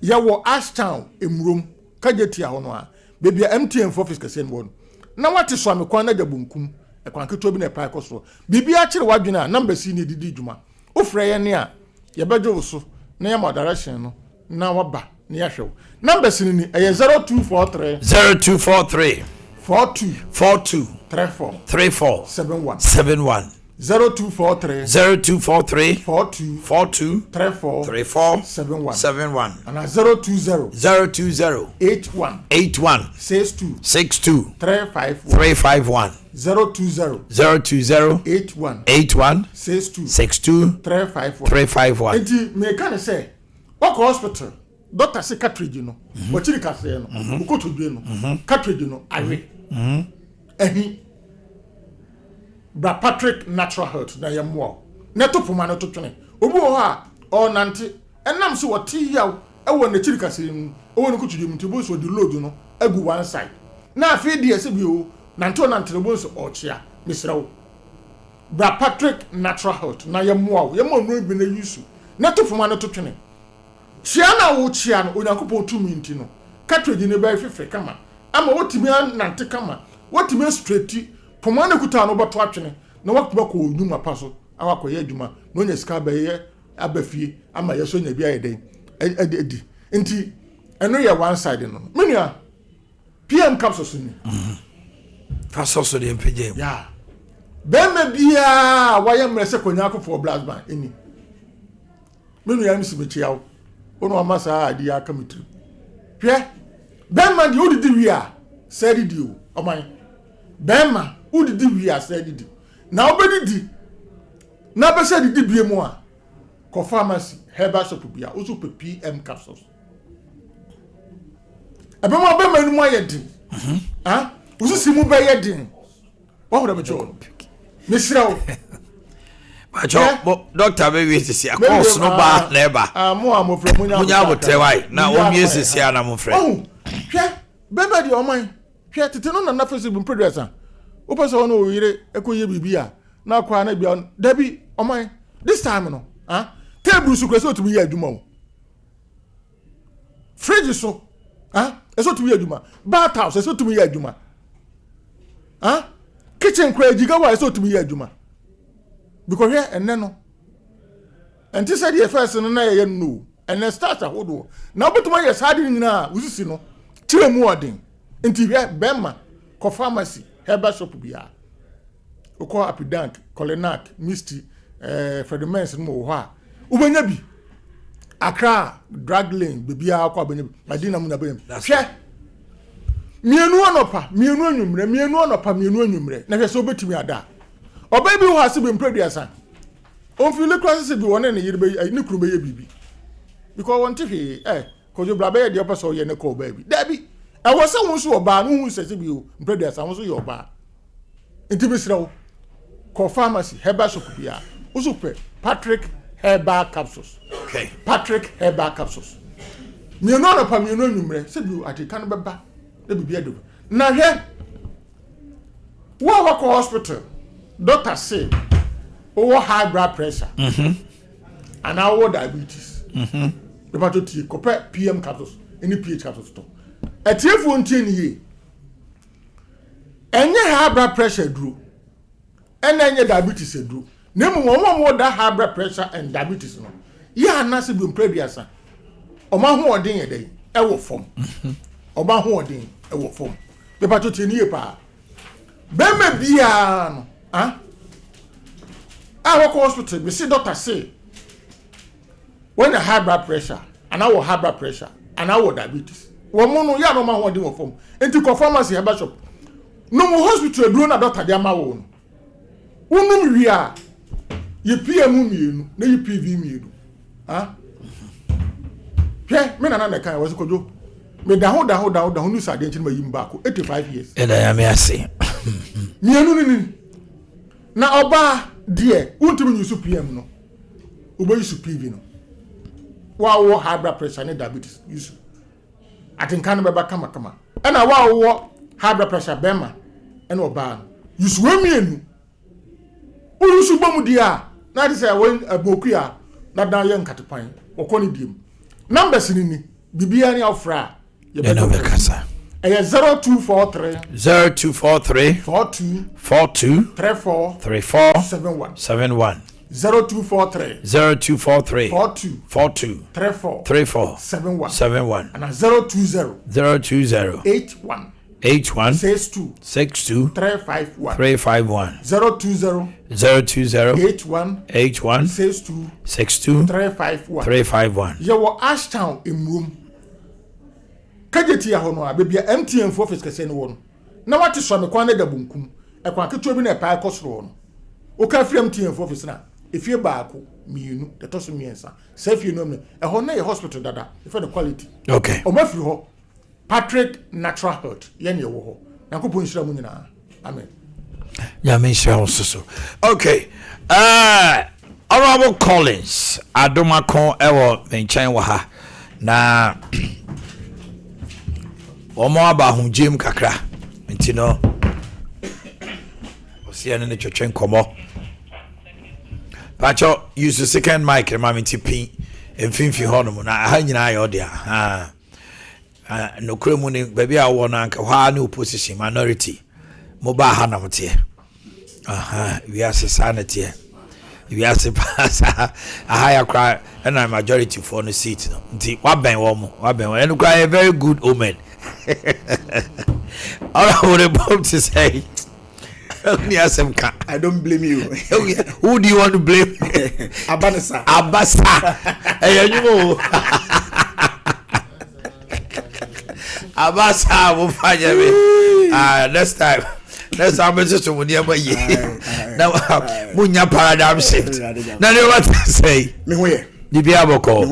[SPEAKER 10] ya wo Ashtown emrum kajetia ho no a bebia MTN for office kase no na wate so amekwan na gabonkum ekwanketo bi na epa ikosoro bibia kire wadwena number si ni didi dwuma ofre ye ne a ye bejo so na ya ma direction no na waba ne ya hwew number si ni eye
[SPEAKER 1] 0243 42 34 71
[SPEAKER 10] 0243
[SPEAKER 1] 42 34 71
[SPEAKER 10] and 020 81
[SPEAKER 1] 62
[SPEAKER 10] 351 020 81
[SPEAKER 1] 62 351
[SPEAKER 10] enti me kan say wako hospital doctor say cartridge no wachiri kase no ukotodwe no cartridge no awe ehi bra Patrick Natural Health na yemwo neto poma no totwene obi wo ha o nante enam so woti yaw ewo na chiri kase mu owo no kutudi mu tibo so di load no agu one side na afi die se bi o nante nante no bo so ochia misrawo bra Patrick Natural Health na yemwo no bi na yusu neto poma no totwene chia na wo chia no onyankopon tumi nti no cartridge ne ba fefre kama ama wotimi nante kama wotimi straight pomane kuta no bato atwene na wakuba ko nyuma paso awakọ ye adwuma no nya sika ba ye abafie ama ye so nya bia ye den edi nti eno ye one side no menua PM capsules ni
[SPEAKER 1] faso de mpege
[SPEAKER 10] ya bema bia waye mrese konya for blast ban eni menua ni sibechiawo ono amasa adi aka mitri hwe bema di odidi wi a sedi di o oman bema odidi wi a sedi di na obedidi na be sedi di bie mu a ko pharmacy herbal shop bia oso pe PM capsules abema bema ni mu ayedin ah ususi mu be yedin wa ho da me cho misira o
[SPEAKER 1] Pacho, doctor be we sisi akos no ba na eba.
[SPEAKER 10] Mo amofre
[SPEAKER 1] munya abotre wai na o mie sisi ana mofre.
[SPEAKER 10] Oh, hwe bema di oman. Hwe tete no na Facebook producer. O pese wono o yire ekoye bibia na akwa na bia dabi oman. This time no, table su kwese otumi ye adwuma o. Fridge so, eso otumi ye adwuma. Bathhouse eso otumi ye adwuma. Kitchen kwa jigawa eso otumi ye adwuma. Because here and then no. And this said the first no na ye no. And then start ahodo. Na betuma ye sade nyina usisi no. Tire mu odin. Enti here bema ko pharmacy herbal shop bia. Oko Apidank, Colenac, Misty, Fredemens no ho a. Ubenya bi. Accra drug lane bibia akwa benya bi. Madina mu na benya. Hwe. Mienu onopa, mienu anwumre, mienu onopa, mienu anwumre. Na hwe so betumi ada. Oba bi ho ase be mpreduasa. On feel crisis bi won na yire ni kuru be ye bibi. Because won tifi kojo bla be ye de opeso ye ne ko ba bi. Da bi. E wo se won so oba no hu sese bi o mpreduasa won so ye oba. Enti bi sira wo. Ko pharmacy herbal shop bia. Uso pe Patrick herbal capsules.
[SPEAKER 1] Okay.
[SPEAKER 10] Patrick herbal capsules. Mi no na pa mi no nwumre se bi ateka no beba. Da bi bia do. Na hwe. Wo wa ko hospital. Doctor say, high blood pressure. And our diabetes. The battle tea, compare PM capsules, any pH capsules. A tearful ye. And your high blood pressure drew. And then your diabetes drew. Name one more that high blood pressure and diabetes. No. Ya nasi been previous. Oma who are ding a day, I will form. Oma who are ding, I will form. The battle tea pa. Beme biano. I work hospital, we see doctor say when the high blood pressure and our high blood pressure and our diabetes. One mono ya no man wadi form. Enti ko pharmacy herbal shop. No mo hospital do na doctor dia ma wo no. Wonu wi a ye PM mienu na ye PV mienu. Hwe me na na kan was kojo. Me da ho nu sa de nchi ma yim ba ko 85 years.
[SPEAKER 1] E da ya me ase.
[SPEAKER 10] Mienu ni na oba de untumi yusu PM no oba yusu PV no wa high blood pressure and diabetes yusu atinka no beba kama and na wa high blood pressure bema and oba yusu emienu o yusu bomu dia na dey say when Boakye a na dan ye nkatepan okoni diem numbers ni bibia ni ofra ye be no be kasa 0243 42 34 71 0243 42 34 71 and 020 81 62 351 020 81 62 351 you Ashtown in room kageti ya hono abebia MTN for office kese ne wono na wate so me kwan na da bunkum e kwan keto bi na pa kosoro no o ka free MTN for office na efie baako mienu de to so miensa safie no me e ho na ye hospital dada e for the quality
[SPEAKER 1] okay
[SPEAKER 10] o ma free ho Patrick Natural Health ye ne wo ho yakopon hira mu nyina amen
[SPEAKER 1] ya me hira so okay Honorable Collins Adomako ewo menchan wa ha na omo aba hu jim kakra nti no osia ne twetwen komo pacho use the second mic ma me tipi emfinfi hono na ha nyina ayo dia no kremu ni baby a wo na nka ha ne opposition minority mo ba ha na mte we are sanity we are surpass a higher cry and a majority for the seat. What ben woman, and cry a very good omen. All I would about to say.
[SPEAKER 11] I don't blame you.
[SPEAKER 1] Who do you want to blame?
[SPEAKER 11] Abasa.
[SPEAKER 1] Hey, you know. Abasa will find me. Next time I'm just to win your money. Now, Munya paradigm shift. Now, you what to say?
[SPEAKER 11] Me where?
[SPEAKER 1] The Biaboko.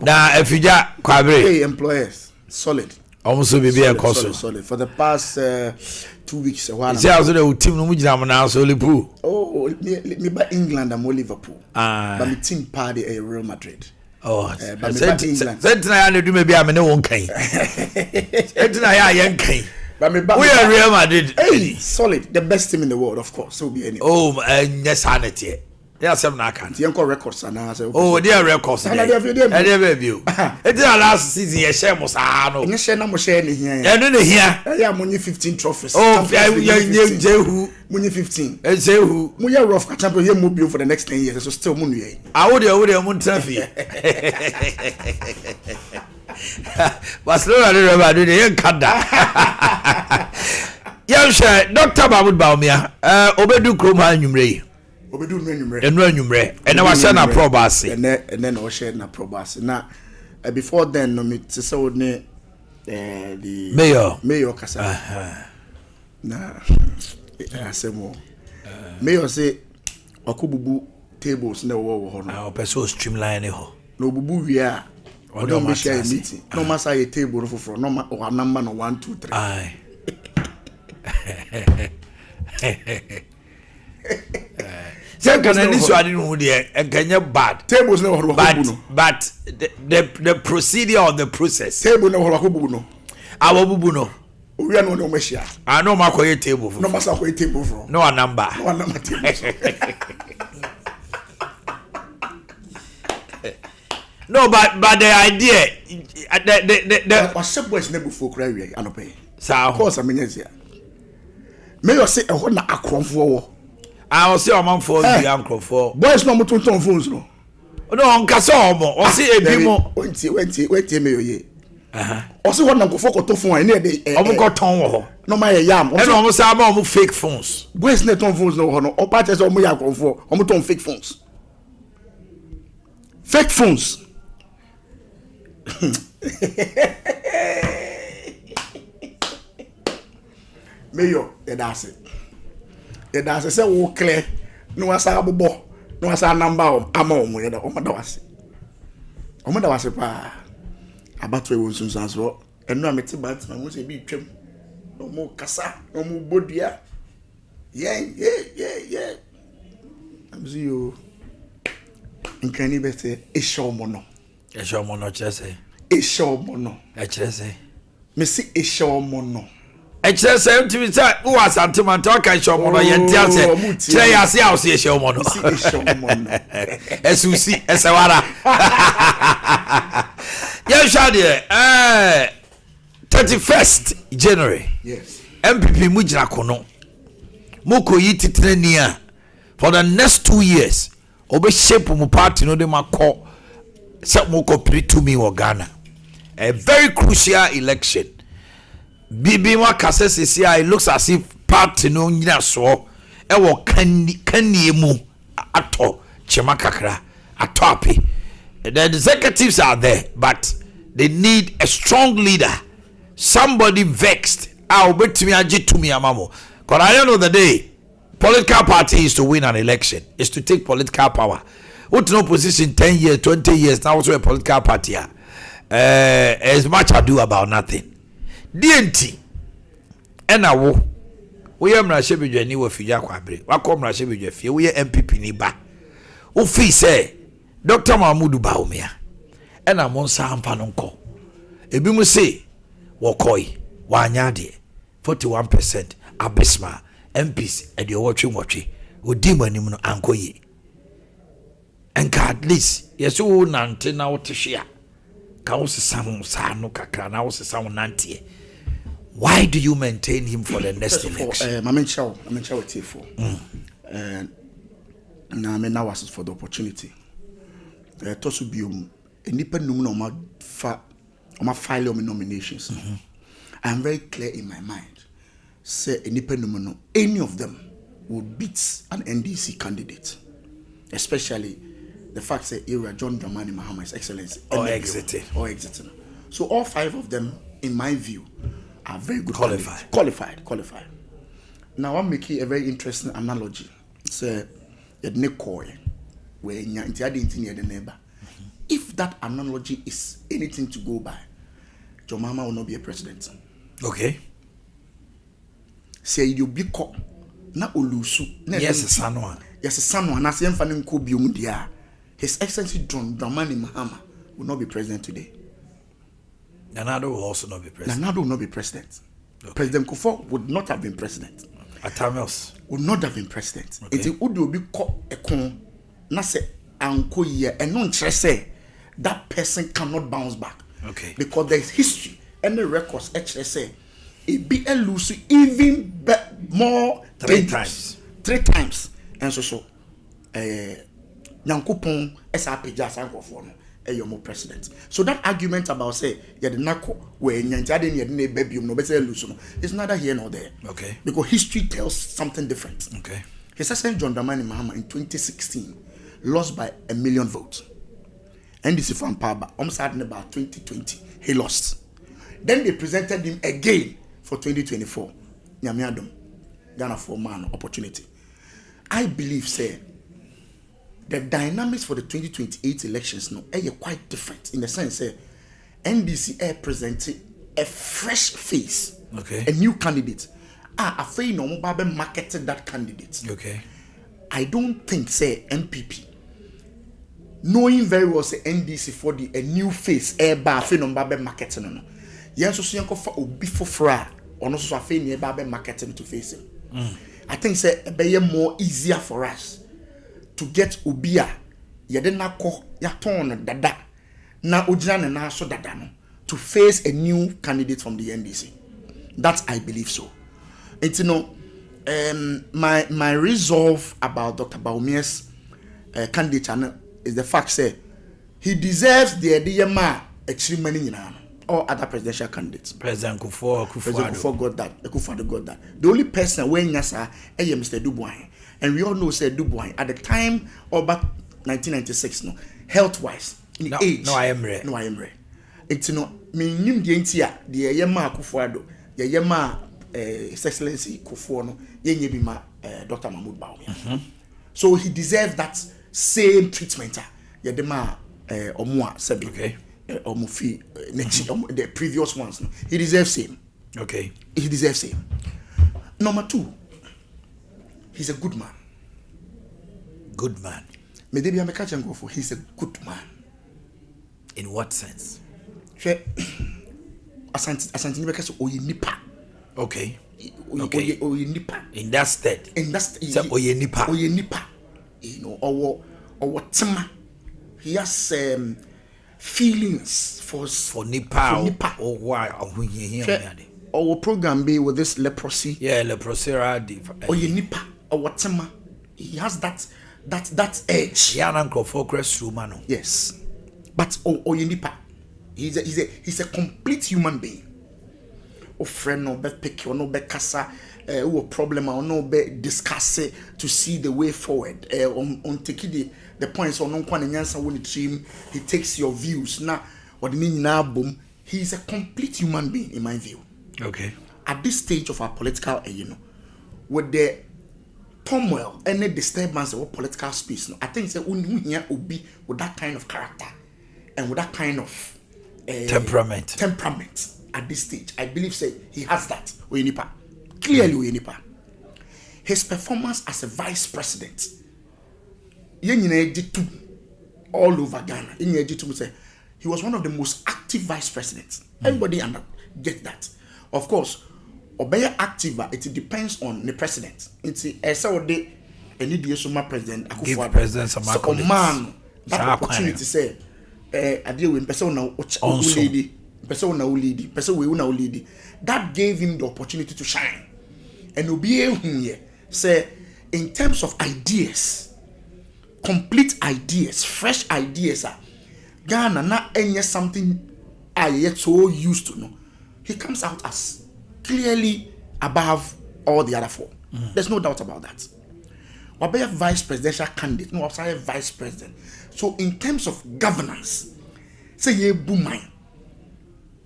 [SPEAKER 1] Now, if you just
[SPEAKER 11] hey, employers, solid.
[SPEAKER 1] Almost be a cost.
[SPEAKER 11] Solid. For the past 2 weeks.
[SPEAKER 1] See, I was the team no mujina now so Liverpool.
[SPEAKER 11] Oh, me by England and more Liverpool. But my team party a Real Madrid.
[SPEAKER 1] Oh,
[SPEAKER 11] but England.
[SPEAKER 1] Sentinel do maybe I'm no one kind. Sentinel young kind.
[SPEAKER 11] But me
[SPEAKER 1] we are Real Madrid.
[SPEAKER 11] Hey, solid, the best team in the world, of course. So be any.
[SPEAKER 1] Oh, yes, sanity. There are some I can't.
[SPEAKER 11] You can records and I say.
[SPEAKER 1] Oh, they are records. I never view. It's our last season. Yes, share must no.
[SPEAKER 11] You share no share here.
[SPEAKER 1] I don't hear.
[SPEAKER 11] Yeah, money 15 trophies.
[SPEAKER 1] Oh, Jehu.
[SPEAKER 11] Money 15.
[SPEAKER 1] Jehu.
[SPEAKER 11] We are rough. Champion here mobile for the next 10 years. So still money.
[SPEAKER 1] I would trophy. Barcelona do never do the Canada. Yes, Dr. Mahmoud Baumia. Obedu Kroma Numre.
[SPEAKER 11] Obedu Numre.
[SPEAKER 1] And I was saying a probasi.
[SPEAKER 11] And then I was sharing a probasi. Now, before then, no me to say the mayor Kasa. Nah, I say more. Mayor say Okububu tables no wo no.
[SPEAKER 1] Our person streamline ho.
[SPEAKER 11] No bubu we are. We don't be share meeting. No matter a table for no or number no 1 2 3.
[SPEAKER 1] Aye. So can any so I didn't know there and can you bad
[SPEAKER 11] tables no
[SPEAKER 1] but the procedure or the process
[SPEAKER 11] table no no
[SPEAKER 1] our bubu no
[SPEAKER 11] we are no machine.
[SPEAKER 1] I know my table
[SPEAKER 11] no massa table for
[SPEAKER 1] no number
[SPEAKER 11] table.
[SPEAKER 1] No, but the idea the
[SPEAKER 11] what's boys never for cry we are no pay.
[SPEAKER 1] So
[SPEAKER 11] of course I mean yes. May you say a na akromfo.
[SPEAKER 1] I will say among for the uncle for
[SPEAKER 11] boys no muton phones no.
[SPEAKER 1] No, on kasa omo. O say ebi mo.
[SPEAKER 11] Wenti me ye. O say na nkofo koto phone na dey.
[SPEAKER 1] Omo ko ton wo ho.
[SPEAKER 11] No ma ye yam.
[SPEAKER 1] E no omo say omo fake phones.
[SPEAKER 11] Boys na ton phones no ho no. O pa tell say omo ya akromfo. Omo ton fake phones. Fake phones. Mayor, that's it. That's it. Say wo clear. No asa abobo. No asa number ama omo ye da omo da wase. Omo da wase pa. Abatwe won sunsan so. Enu amete batman mo se bi twam. Omo kasa, omo bodua. Yeah. I'm see you. Nkani bete e show mo no.
[SPEAKER 1] E show mo no chese.
[SPEAKER 11] E show mo no.
[SPEAKER 1] E chese.
[SPEAKER 11] Me see e show mo no.
[SPEAKER 1] E chese ntimi say wo asante man talk e show mo no ye ntia say. Chire ya se house e show mo no.
[SPEAKER 11] See e show mo no.
[SPEAKER 1] Esusi esewara. Yeah, Shadi. 31st January.
[SPEAKER 11] Yes.
[SPEAKER 1] MPP mujina kono. Muko yi titrenia for the next 2 years. Obe shape mu party no de makọ se muko pre-to-me or Ghana. A very crucial election. Bibi wa kase sisi it looks as if party no nyina so e wo kanie mu ato chema kakra ato api. The executives are there, but they need a strong leader, somebody vexed. I'll bet to me amamo. Because I don't know the day political party is to win an election, is to take political power. What no position 10 years, 20 years, now also a political party. As much ado about nothing. DNT. And I will. We are Mrashebi ni Wafija Kwabre. Wako Mrashebi Jefi. We are MPP ni ba. Ufi say. Dr. Mahmoud Baumia. And I'm on Sampa nonko. Ebi mu say Wakoi, Wanyade, 41%, Abisma, MPs, and you're watching. Udima no ankoye. And at least, yes, you nante na to share. Kaus Sam Sano Kakra, now Sam Nanti. Why do you maintain him for the next election?
[SPEAKER 11] I'm in show with you for. na me na was for the opportunity. To so biom enipa num na oma file on nominations. I am very clear in my mind. Say enipa num no any of them would beat an NDC candidate, especially the fact that Ira John Dramani Mahama is Excellency
[SPEAKER 1] or exiting.
[SPEAKER 11] So all 5 of them, in my view, are very good qualified. Now I'm making a very interesting analogy. Say if that analogy is anything to go by, Jomama will not be a president.
[SPEAKER 1] Okay.
[SPEAKER 11] Say you be caught na olusu.
[SPEAKER 1] Yes, Sanwa.
[SPEAKER 11] Yes, Sanwa. Na se mfa nko biom dia. His Excellency John Dramani Mahama will not be president today.
[SPEAKER 1] Nanado will also not be president.
[SPEAKER 11] Nanado will not be president. Okay. President Kufuor would not have been president.
[SPEAKER 1] Atamios
[SPEAKER 11] would not have been president.
[SPEAKER 1] Okay.
[SPEAKER 11] It would be called a con. Na se anko ye and non say that person cannot bounce back.
[SPEAKER 1] Okay.
[SPEAKER 11] Because there is history and the records actually say it be a lose even more
[SPEAKER 1] 3 times.
[SPEAKER 11] 3 times. And so Nyankopon SRPJ Sankofo no eyomo president. So that argument about say the nako we nyantade ne de babium no be say lose no is neither here nor there.
[SPEAKER 1] Okay.
[SPEAKER 11] Because history tells something different.
[SPEAKER 1] Okay.
[SPEAKER 11] His Excellency John Dramani Mahama in 2016 lost by 1 million votes. NDC from power almost had about 2020 he lost. Then they presented him again for 2024. Nyamiadom Ghana for man opportunity. I believe say the dynamics for the 2028 elections are quite different in the sense that NDC presented a fresh face,
[SPEAKER 1] okay,
[SPEAKER 11] a new candidate. I feel no more marketed that candidate.
[SPEAKER 1] Okay.
[SPEAKER 11] I don't think say NPP, knowing very well say NDC for a new face, feel no marketing no. Yes, so yanko for obi for fra, or no so feel near marketing to face him. I think say be more easier for us to get Ubia, Yadena ko yaton dada, na Ujana na so dada no, to face a new candidate from the NDC. That I believe so. It's my resolve about Dr. Baumier's candidate is the fact say he deserves the idea extremely or other presidential candidates.
[SPEAKER 1] President Kufuor
[SPEAKER 11] got that. Kufuor got that. The only person when Yasa Mr. Dubois. And we all know said Dubois at the time of back 1996, no, health wise, in age.
[SPEAKER 1] No, I am ready.
[SPEAKER 11] It's me nim the entia, the Yama Kufuor, the Yama His Excellency Kufuor, no, Yenyebima Dr. Mahmoud Baumia. So he deserves that same treatment. Yadema Omwa Sebi.
[SPEAKER 1] Okay.
[SPEAKER 11] Omufi the previous ones. No. He deserves same.
[SPEAKER 1] Okay.
[SPEAKER 11] He deserves same. Number 2. He's a good man.
[SPEAKER 1] Good man.
[SPEAKER 11] Maybe I'm a catch and go for. He's a good man.
[SPEAKER 1] In what sense?
[SPEAKER 11] Asante because oyenipa.
[SPEAKER 1] Okay.
[SPEAKER 11] Oyenipa.
[SPEAKER 1] In that state. Oyenipa.
[SPEAKER 11] Oyenipa. You know, or tema. He has feelings for
[SPEAKER 1] Nipa. Oh why?
[SPEAKER 11] Our program be with this leprosy.
[SPEAKER 1] Yeah, leprosy.
[SPEAKER 11] Oyenipa. Or tema. He has that edge. Yes. But Oyenipa, he's a complete human being. O friend no be pick or no be kasa o problem or no be discuss it to see the way forward. On take the points on no kwan nyansa when team he takes your views. Now what mean now boom. He's a complete human being in my view.
[SPEAKER 1] Okay.
[SPEAKER 11] At this stage of our political with the turmoil, any disturbance of political space, no, I think say we here will be with that kind of character and with that kind of
[SPEAKER 1] temperament
[SPEAKER 11] at this stage. I believe say he has that. Oyenipa, clearly Oyenipa. His performance as a vice president, all over Ghana. He was one of the most active vice presidents. Everybody get that. Of course, obey active, it depends on the president. It's a president.
[SPEAKER 1] Give president some
[SPEAKER 11] man that opportunity say I deal with person lady, that gave him the opportunity to shine. And be here say in terms of ideas, complete ideas, fresh ideas. Ghana na any something I yet so used to know. He comes out as clearly above all the other four. There's no doubt about that. Wabaya vice presidential candidate, no outside vice president. So in terms of governance, say ye booming.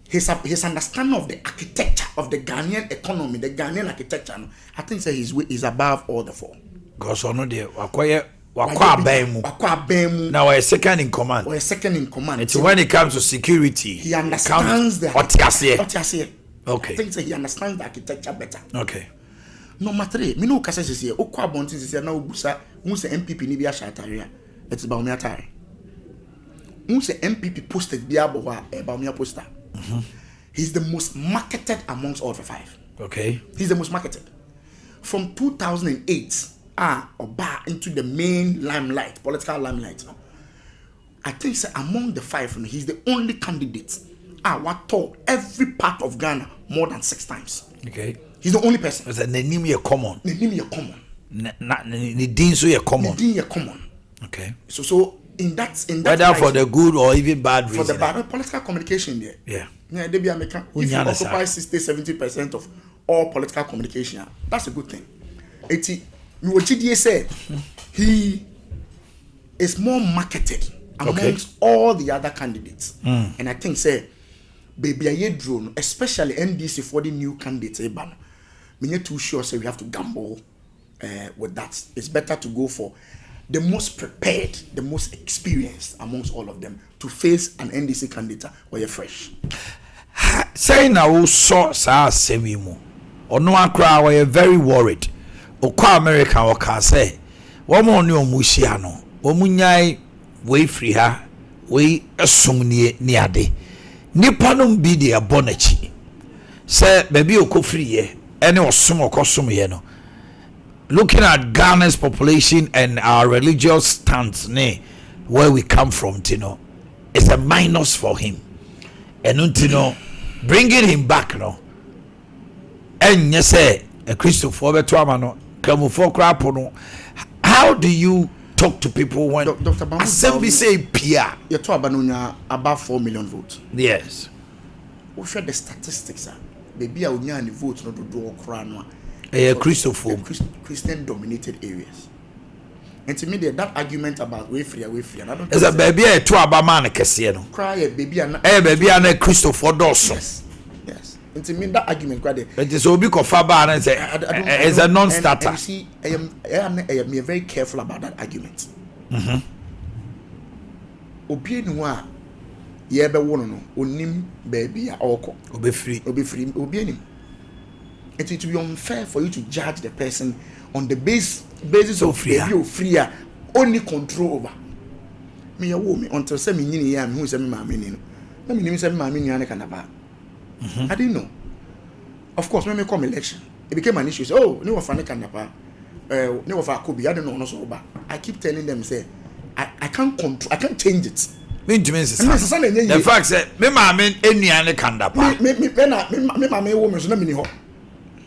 [SPEAKER 11] His understanding of the architecture of the Ghanaian economy, the Ghanaian architecture, I think say he's above all the four.
[SPEAKER 1] Because no there, wakwa bemu. Now we're second in command.
[SPEAKER 11] We're second in command.
[SPEAKER 1] It's when it comes to security.
[SPEAKER 11] He understands the
[SPEAKER 1] architecture. Okay.
[SPEAKER 11] I think say he understands the architecture better.
[SPEAKER 1] Okay.
[SPEAKER 11] Number 3, me no kasa sisi okwa bontin sisi na obusa mu se MPP ni bia shatarea it's ba omiatare mu se MPP posted bia bo ha e ba omia poster. He's the most marketed amongst all the 5.
[SPEAKER 1] Okay.
[SPEAKER 11] He's the most marketed from 2008 oba into the main limelight, political limelight. I think say among the 5 he's the only candidate what told every part of Ghana more than 6 times.
[SPEAKER 1] Okay.
[SPEAKER 11] He's the only person.
[SPEAKER 1] It's a name ye common.
[SPEAKER 11] Name ye common.
[SPEAKER 1] Ni din so ye common.
[SPEAKER 11] Ni din ye common.
[SPEAKER 1] Okay.
[SPEAKER 11] So in that
[SPEAKER 1] whether for the good or even bad reason.
[SPEAKER 11] For the bad political communication there.
[SPEAKER 1] Yeah.
[SPEAKER 11] Yeah, they be American. If you occupy 60-70% of all political communication, that's a good thing. What said, he is more marketed amongst all the other candidates. And I think say baby a drone, especially NDC for the new candidates. We're not too sure, so we have to gamble with that. It's better to go for the most prepared, the most experienced amongst all of them to face an NDC candidate or you're fresh.
[SPEAKER 1] Say now, so semi or no akra, we're very worried. Okwa America or can say, one more new Mushiano, Omunyai, way free her, way a song near day. Nipanum be the abonachi. Say, baby, oko free. Any or sumo cosum yeno. Looking at Ghana's population and our religious stance, where we come from, Tino, it's a minus for him. And Tino, bringing him back, and you say a Christopher Betuamano, Camufo Crapono. How do you talk to people when
[SPEAKER 11] Dr. Bambu
[SPEAKER 1] Assembly say Pia?
[SPEAKER 11] You're talking about above 4 million votes.
[SPEAKER 1] Yes.
[SPEAKER 11] We share the statistics. Baby, I would need votes not to do crown. Christian dominated areas. And to me, that argument about way free, and I don't.
[SPEAKER 1] As a baby, a 2 Abamana Cassiano.
[SPEAKER 11] Cry, baby, and
[SPEAKER 1] baby, and a Christopher Dawson.
[SPEAKER 11] Yes. And to me, that argument,
[SPEAKER 1] it is a big of Faban and say, as a non starter.
[SPEAKER 11] You see, I am very careful about that argument. Obienwa. Yebe wono onim baby oko obe free obi anim. It will be unfair for you to judge the person on the basis of free only control over me ya wo me until say me nyini ya me hu say me ma me ni no na me nim say me ma me nua ne kanaba. I didn't know. Of course when me come election it became an issue. Oh ne wofa ne kanaba ne wofa akobi I don't know no so ba. I keep telling them say I can't control, I can't change it.
[SPEAKER 1] The fact that me mama enuane kanda pa
[SPEAKER 11] me mama wo me so na me ni ho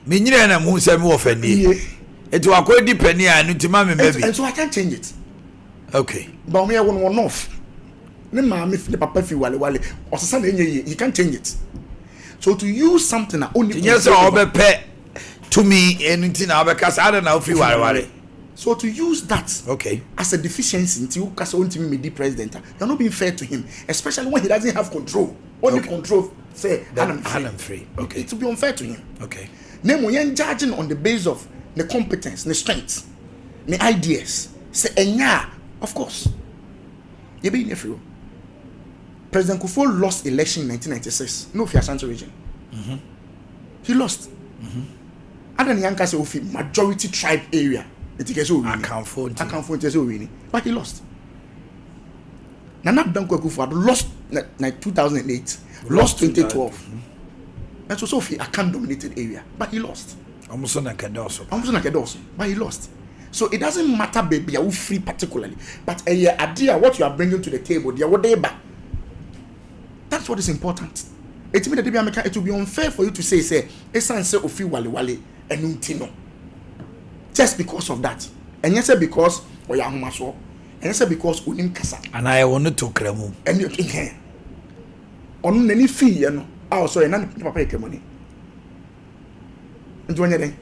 [SPEAKER 1] me nyina na mu se me ofani it wa ko di pani anu ti mama baby
[SPEAKER 11] and so I can't change it.
[SPEAKER 1] Okay,
[SPEAKER 11] but me one off ne mama fi papa fi wale osesa na enye he can't change it. So to use something that only
[SPEAKER 1] yes obepe to me anything na obeka I don't know fi wale.
[SPEAKER 11] So to use that as a deficiency until you can only be president, you're not being fair to him, especially when he doesn't have control. Only control say I'm
[SPEAKER 1] free.
[SPEAKER 11] Okay, it will be unfair to him.
[SPEAKER 1] Okay.
[SPEAKER 11] Name when judging on the basis of the competence, the strength, the ideas. Say enya, of course. You be in everywhere. President Kufuor lost election in 1996. No fear Ashanti region. He lost. And then Yanka say majority tribe area. I
[SPEAKER 1] can't afford
[SPEAKER 11] to. But he lost. Nana Dankwa Kufuor lost like 2008, lost 2012. And so Sophie, I can't dominated area, but he lost.
[SPEAKER 1] Almost like a dorsal.
[SPEAKER 11] But he lost. So it doesn't matter, baby, you free particularly. But a idea what you are bringing to the table, that's what is important. It will be unfair for you to say, Ofi Wale and Untino. Just because of that. And yes, because And say because unim kasa.
[SPEAKER 1] And I want to kremu.
[SPEAKER 11] And you think on any fee, you know. Oh, sorry, none papa take money. Into anything.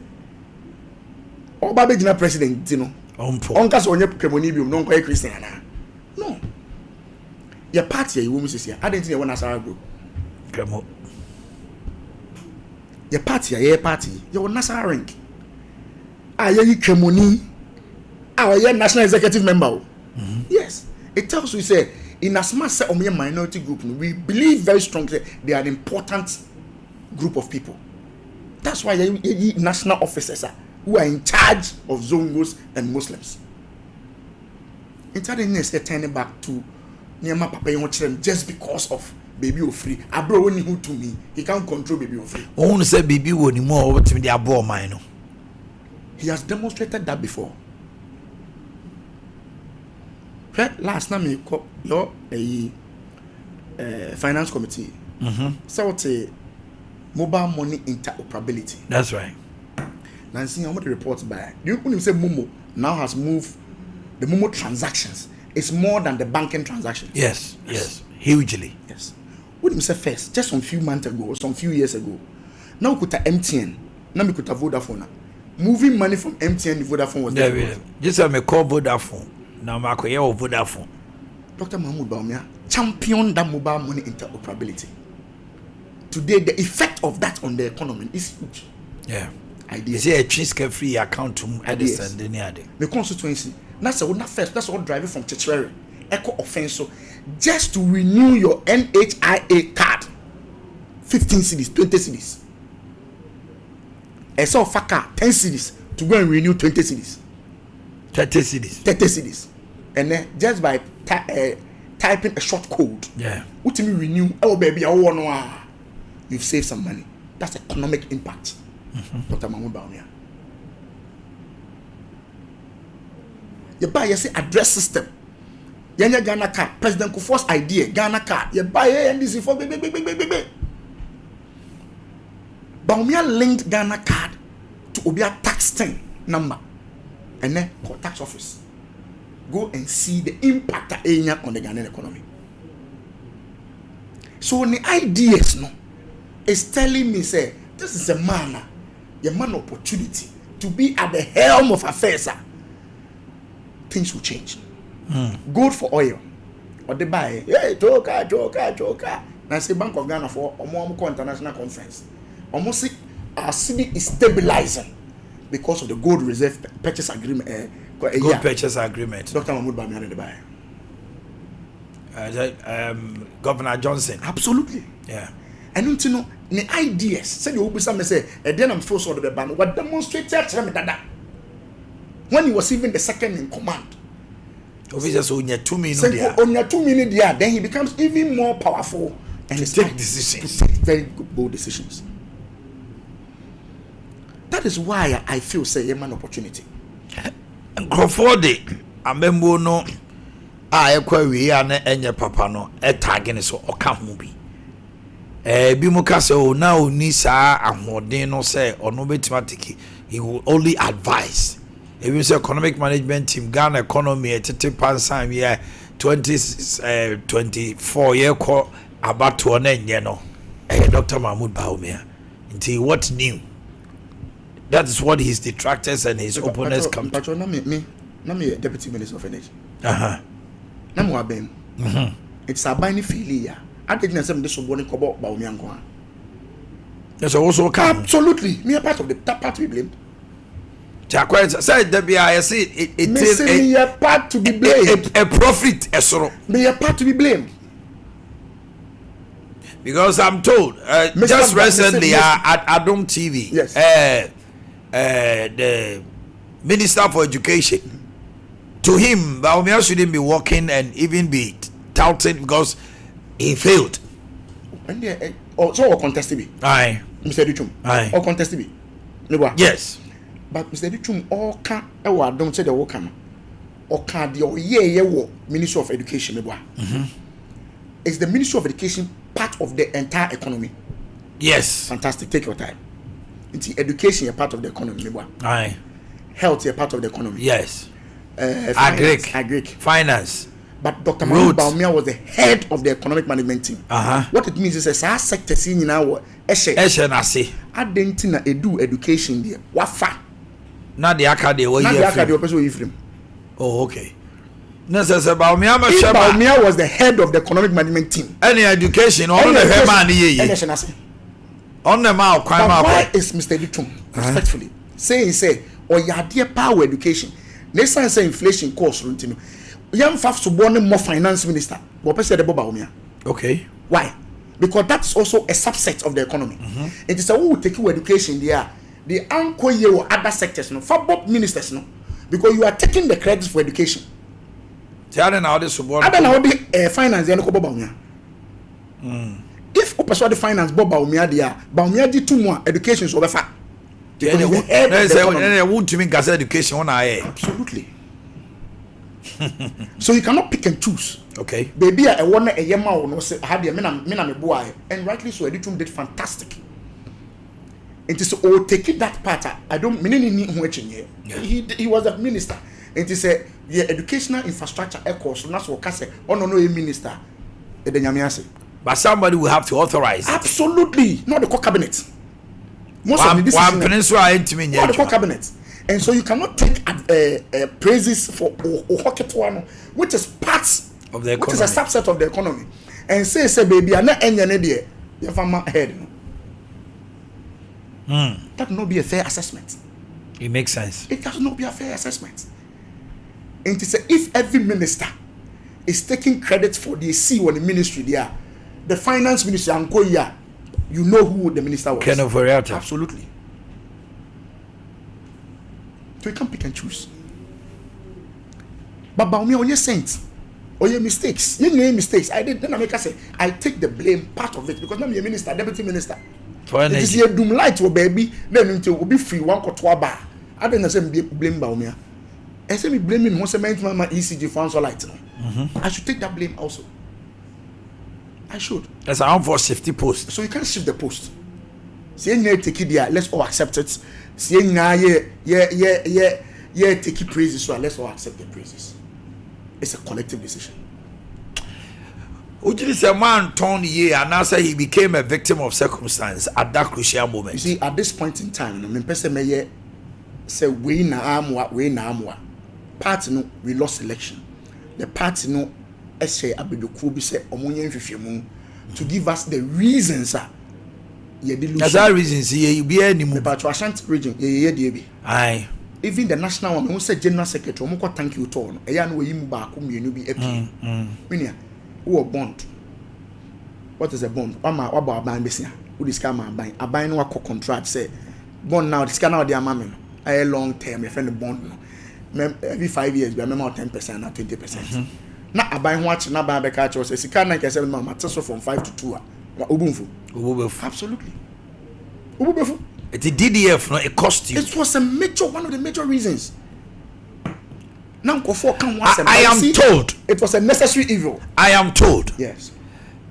[SPEAKER 11] Or Babajina president, you know. Onka so onye kremoni bi no nko Christian na. No. Your party you woman say I didn't think you want Nasara group.
[SPEAKER 1] Kremo.
[SPEAKER 11] Your party you want Nasara rank. Ah, you kremoni. Ah, you national executive member. Yes. It tells you say in as much as a minority group, we believe very strongly they are an important group of people. That's why you national officers who are in charge of Zongos and Muslims. Instead of turning back to Nyama Papa children just because of baby or free. Abro only who to me. He can't control baby or free.
[SPEAKER 1] I want to say baby woni more what me dey abo mine.
[SPEAKER 11] He has demonstrated that before. Last time you call your finance committee. So it's a mobile money interoperability.
[SPEAKER 1] That's right.
[SPEAKER 11] Now see how much the reports by. You couldn't say Momo now has moved the Momo transactions. It's more than the banking transactions.
[SPEAKER 1] Yes, hugely.
[SPEAKER 11] Yes. What did you say first? Just some few months ago, some few years ago. Now we could have MTN. Now we could have Vodafone. Moving money from MTN to Vodafone was there.
[SPEAKER 1] Just have me call Vodafone. Now I could hear Vodafone.
[SPEAKER 11] Dr. Mahmoud Baumia championed that mobile money interoperability. Today, the effect of that on the economy is huge.
[SPEAKER 1] Yeah.
[SPEAKER 11] Ideas.
[SPEAKER 1] Is it a Chiska free account to Edison?
[SPEAKER 11] The constituency. That's what first. That's what driving from Chichweri. Echo offense. So just to renew your NHIA card, 15 cities, 20 cities. I saw Faka 10 cities to go and renew 20 cities.
[SPEAKER 1] 30 cities.
[SPEAKER 11] 30 cities. And then just by typing a short code.
[SPEAKER 1] Yeah.
[SPEAKER 11] What you renew? Oh baby, I want to. You've saved some money. That's economic impact. Dr. Mahmoud Baumia. You buy you say address system. Yanya Ghana card. President Kufuor's idea. Ghana card. You buy NDC for big. Baumia linked Ghana card to Obia tax 10 number. And then call tax office. Go and see the impact that area on the Ghanaian economy. So the ideas no is telling me say this is a man opportunity to be at the helm of affairs. Things will change. Gold for oil. Or they buy, hey, joker. Now say Bank of Ghana for Omo international conference. Almost see our city is stabilizing because of the gold reserve purchase agreement.
[SPEAKER 1] Gold purchase agreement.
[SPEAKER 11] Dr. Mahmoud Bamian the buy.
[SPEAKER 1] Governor Johnson.
[SPEAKER 11] Absolutely.
[SPEAKER 1] Yeah.
[SPEAKER 11] And you know the ideas. Say the Obisa say, and then I'm forced out of the ban. What demonstrated that when he was even the second in command.
[SPEAKER 1] Obviously, only 2 minutes.
[SPEAKER 11] Only 2 minutes there, then he becomes even more powerful and
[SPEAKER 1] to take decisions.
[SPEAKER 11] To take very bold decisions. That is why I feel say a man opportunity.
[SPEAKER 1] Crawford, I remember no. I query and enye papa no tagging so oka ho bi bi mu ka say now ni saa ahodin no say ono betima he will only advise. If you say economic management team Ghana economy etete pansan year 2024 year call about to na enye no Dr. Mahmoud Baumia until what new. That is what his detractors and his opponents come to.
[SPEAKER 11] Na me deputy minister of energy. Namu abem. It's a binding failure. I didn't say this was going to about Baumia.
[SPEAKER 1] Yes, also
[SPEAKER 11] absolutely. Me a part of that part to be blamed.
[SPEAKER 1] Said the BIC it is
[SPEAKER 11] a part to be blamed.
[SPEAKER 1] A profit,
[SPEAKER 11] me a part to be blamed.
[SPEAKER 1] Because I'm told just recently at Adom TV,
[SPEAKER 11] yes.
[SPEAKER 1] The Minister for Education. To him, Baumia shouldn't be working and even be touted because he failed.
[SPEAKER 11] And so contested me.
[SPEAKER 1] Aye.
[SPEAKER 11] Mr. Duchum.
[SPEAKER 1] Aye.
[SPEAKER 11] Or contested me.
[SPEAKER 1] Yes.
[SPEAKER 11] But Mr. Duchum, all can don't say the work. Or can the Ministry of Education. Is the Ministry of Education part of the entire economy?
[SPEAKER 1] Yes.
[SPEAKER 11] Fantastic. Take your time. It's education, a part of the economy.
[SPEAKER 1] Aye.
[SPEAKER 11] Health, a part of the economy.
[SPEAKER 1] Yes. finance.
[SPEAKER 10] But Dr. Mahmoud Bawumia was the head of the economic management team. What it means is a sector seen in our
[SPEAKER 1] Eshe.
[SPEAKER 10] Adentina edu education there. Wafa.
[SPEAKER 1] Not the Akade or
[SPEAKER 10] Yefrim.
[SPEAKER 1] Oh, okay. Bawumia
[SPEAKER 10] was the head of the economic management team.
[SPEAKER 1] Any education on the Hemani. On the mouth, crime.
[SPEAKER 10] Why is Mr. Litum respectfully say, or your dear power education? Next time say inflation cost routine. Young Faf to born more finance minister. What said about Bawumia?
[SPEAKER 1] Okay.
[SPEAKER 10] Why? Because that's also a subset of the economy. It is a who take you education there. The anchor year or other sectors, no, for both ministers, no, because you are taking the credit for education.
[SPEAKER 1] Other now this
[SPEAKER 10] finance, they no Bawumia. If opposite the finance Bob Bawumia there, Bawumia did 2 more education so befa.
[SPEAKER 1] They won't to me gas education on
[SPEAKER 10] absolutely. So you cannot pick and choose.
[SPEAKER 1] Okay.
[SPEAKER 10] Baby, I want a yema or no say had me boy, and rightly so. Editum did fantastic. It is all taking that part. I don't mean who he was a minister. It is a educational infrastructure course. So that's what I say. Oh no, a minister.
[SPEAKER 1] But somebody will have to authorize.
[SPEAKER 10] Absolutely, not the core cabinet.
[SPEAKER 1] Most of the peninsula
[SPEAKER 10] not the core cabinet. And so you cannot take praises for Ohoketuano, which is part
[SPEAKER 1] of the economy,
[SPEAKER 10] which is a subset of the economy, and say baby, I'm not any idea. You have my head. That will not be a fair assessment.
[SPEAKER 1] It makes sense.
[SPEAKER 10] It does not be a fair assessment. And to say if every minister is taking credit for the C or the ministry there, the finance minister and go here, you know who the minister was. Absolutely. So you can't pick and choose. But Bawumia, on your saint, or your mistakes, you know mistakes. I did. Then I make us say, I take the blame part of it because I'm a minister, deputy minister. It is your doom light, oh baby. Then until will be free 1 quarter bar. I didn't say blame Bawumia. I say me blaming once a man my ECG for answer light. I should take that blame also. I should.
[SPEAKER 1] That's an for safety post.
[SPEAKER 10] So you can't shift the post. See, you take it there. Let's all accept it. See, yeah, take it praises. So let's all accept the praises. It's a collective decision.
[SPEAKER 1] Would you say a man turned year and now say he became a victim of circumstance at that crucial moment?
[SPEAKER 10] You see, at this point in time, I mean, person may say we na amwa. Party no, we lost election. The party no, essay abedoku bi say omunye mfifemu to give us the reasons.
[SPEAKER 1] That's our reasons. You be any more.
[SPEAKER 10] But to Ashanti region, be.
[SPEAKER 1] Aye.
[SPEAKER 10] Even the national one, who said general secretary, who thank you to. Eya no yimu ba kum you be EP. Minia, who a bond? What is a bond? What about buying business? Who this guy man buying? A buying no contract say bond now. This guy now they are mammy. A long term, your friend the bond. Every 5 years, we are member 10% or 20%. Now I buy watch, now buy back catch. Say, "Sika 97 mama." So from 5 to 2.
[SPEAKER 1] Ubunfu.
[SPEAKER 10] Absolutely. Ubunfu.
[SPEAKER 1] It's a DDF, no, it cost you.
[SPEAKER 10] It was one of the major reasons. Now,
[SPEAKER 1] I am told
[SPEAKER 10] it was a necessary evil.
[SPEAKER 1] I am told.
[SPEAKER 10] Yes.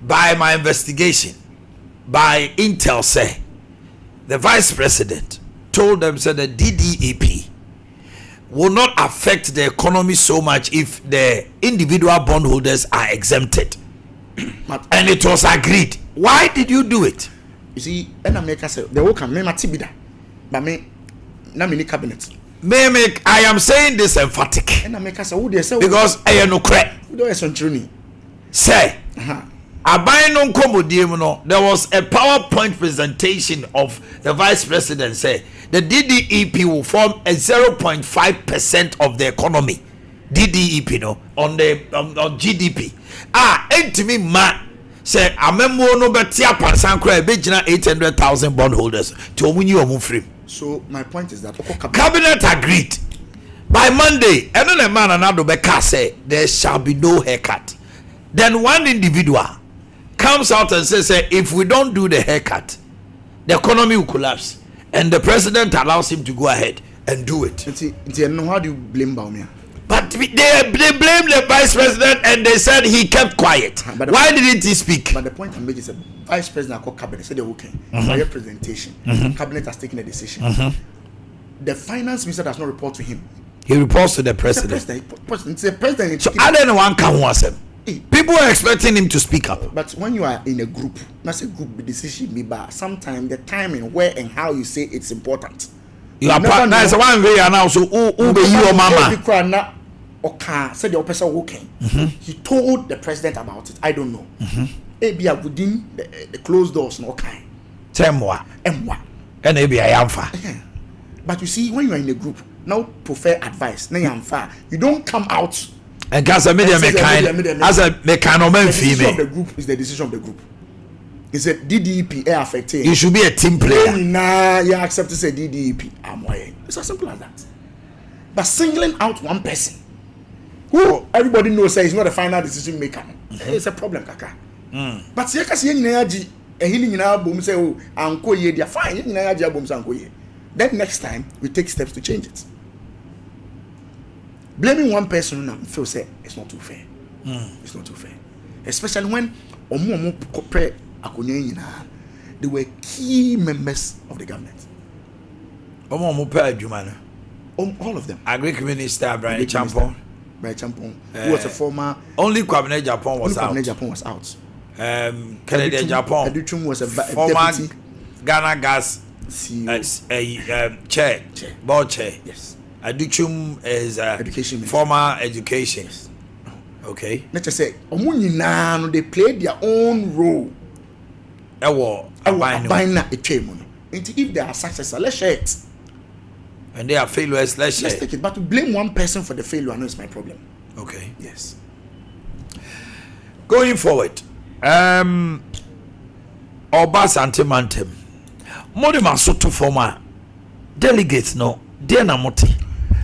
[SPEAKER 1] By my investigation, by Intel, say the vice president told them said the DDEP will not affect the economy so much if the individual bondholders are exempted. And it was agreed. Why did you do it?
[SPEAKER 10] You see, and America said the work me matibida, but me na mini cabinet.
[SPEAKER 1] I am saying this emphatic.
[SPEAKER 10] And America said, "Who they say?"
[SPEAKER 1] Because I am no credit.
[SPEAKER 10] Who do I say?
[SPEAKER 1] Say, there was a PowerPoint presentation of the vice president. Say the DDEP will form a 0.5% of the economy. DDEP, no, on GDP. Entimi man say amemo no betia pansan kra be gina 800,000 bondholders to omunyi omu free.
[SPEAKER 10] So my point is that
[SPEAKER 1] cabinet agreed by Monday. And then a man another beka say there shall be no haircut. Then one individual comes out and says, if we don't do the haircut, the economy will collapse, and the president allows him to go ahead and do it.
[SPEAKER 10] How do you blame Bawumia?
[SPEAKER 1] But they blamed the vice president and they said he kept quiet. Why didn't he speak?
[SPEAKER 10] But the point I'm making is that vice president called cabinet said they're okay. For your presentation, cabinet has taken a decision. The finance minister does not report to him.
[SPEAKER 1] He reports to the president.
[SPEAKER 11] The president.
[SPEAKER 1] So I don't know one can was him. People are expecting him to speak up.
[SPEAKER 11] But when you are in a group, that's a group decision. But sometimes the timing, where and how you say it's important.
[SPEAKER 1] You are part. That's one way and also who be your mama.
[SPEAKER 11] Okay, said the person walking. He told the president about it. I don't know. Abia within the closed doors, no kind.
[SPEAKER 1] Temwa.
[SPEAKER 11] Emwa.
[SPEAKER 1] And maybe I am far.
[SPEAKER 11] But you see, when you are in a group, now prefer advice. Now you am far. You don't come out.
[SPEAKER 1] And as a media mechanic, as a mechanoman female.
[SPEAKER 11] The group is the decision of the group. It's a DDP affected.
[SPEAKER 1] You should be a team player.
[SPEAKER 11] Nah, you accept to say DDP. It's as simple as that. But singling out one person, who everybody knows he's not the final decision maker, it's a problem, kaka. But see, because you healing now, boom, say, oh, Uncle Ye, they're fine. Then next time, we take steps to change it. Blaming one person, I feel say it's not too fair. It's not too fair. Especially when they were key members of the government.
[SPEAKER 1] All
[SPEAKER 11] of them.
[SPEAKER 1] Agric Minister Brian Champon.
[SPEAKER 11] Who was a former.
[SPEAKER 1] Only Kwabene Japan was out.
[SPEAKER 11] Japan was out.
[SPEAKER 1] Canadian Japan.
[SPEAKER 11] Educhum was a
[SPEAKER 1] former
[SPEAKER 11] deputy.
[SPEAKER 1] Ghana Gas chair. Board chair.
[SPEAKER 11] Yes.
[SPEAKER 1] Educhum is
[SPEAKER 11] education
[SPEAKER 1] former education. Yes. Okay.
[SPEAKER 11] Let's just say, they played their own role. If they are successful, let's share it.
[SPEAKER 1] And they are failures, let's
[SPEAKER 11] take it. But to blame one person for the failure, I know it's my problem.
[SPEAKER 1] Okay.
[SPEAKER 11] Yes.
[SPEAKER 1] Going forward, Obasante Mantem. Modema Soto former delegates no, they na moti.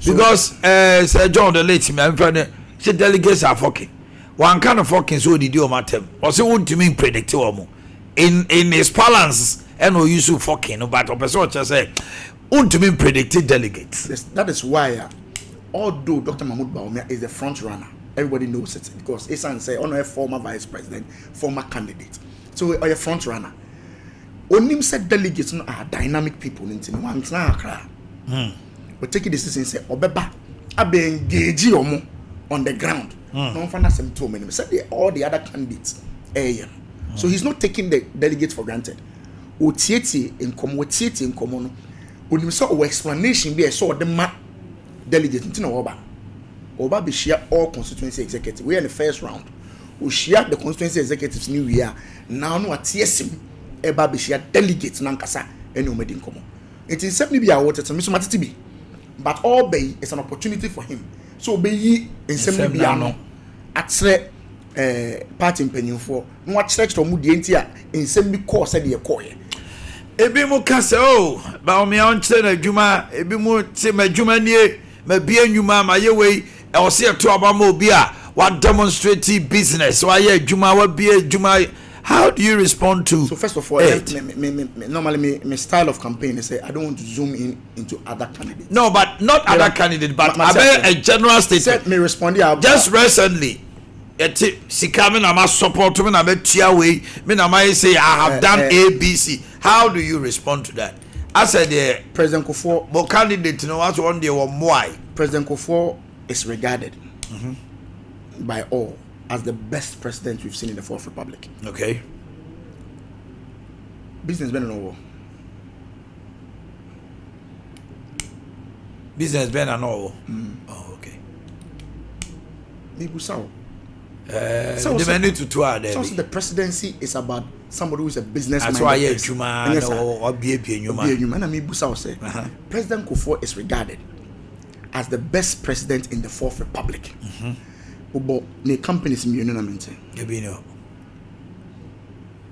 [SPEAKER 1] Because Sir John the late me, I'm trying say delegates are fucking. One kind of fucking so did you matter. Or say what do you mean predictable? In his balance, and no use of fucking no, but person just say to mean predicted delegates.
[SPEAKER 11] Yes, that is why although Dr. Mahmoud Bawumia is the front runner, everybody knows it because Isan say on a former vice president, former candidate. So a front runner. Onim said delegates are dynamic people in one cry. We take a decision say Obeba abe engage omo on the ground. No find us some 2 minutes. Said all the other candidates. So he's not taking the delegates for granted. Otieti in common. When you saw explanation be saw the delegates into Oba be share all constituency executives. We are in the first round. We share the constituency executives new year. Now no atiesim eba be share delegates nankasa any omedi in common. It is simply be a water to Mr. be. But all bay is an opportunity for him. So be ye in simply be ano at party penny for no what stretch to mudi entia in simply course said the coy.
[SPEAKER 1] Ebi mu kase o ba me on che na dwuma ebi mu che ma dwuma nie ma bia nwuma ma ye wei e o se to aba ma obi a what demonstrate business why ye dwuma wa bia dwuma. How do you respond to?
[SPEAKER 11] So first of all, normally my style of campaign is say I don't want to zoom into other candidates.
[SPEAKER 1] No, but not other candidates, but a general statement.
[SPEAKER 11] Me respond
[SPEAKER 1] just recently. Sikame na ma support me na be tia we me na ma say I have done ABC. How do you respond to that? I said the
[SPEAKER 11] President Kufuor,
[SPEAKER 1] but candidate no what one day why
[SPEAKER 11] President Kufuor is regarded by all as the best president we've seen in the Fourth Republic.
[SPEAKER 1] Okay.
[SPEAKER 11] Businessman and all.
[SPEAKER 1] Businessman and all. Oh, okay.
[SPEAKER 11] Maybe so.
[SPEAKER 1] The
[SPEAKER 11] presidency is about somebody who is a businessman.
[SPEAKER 1] That's why
[SPEAKER 11] President Kufuor is regarded as the best president in the Fourth Republic. Companies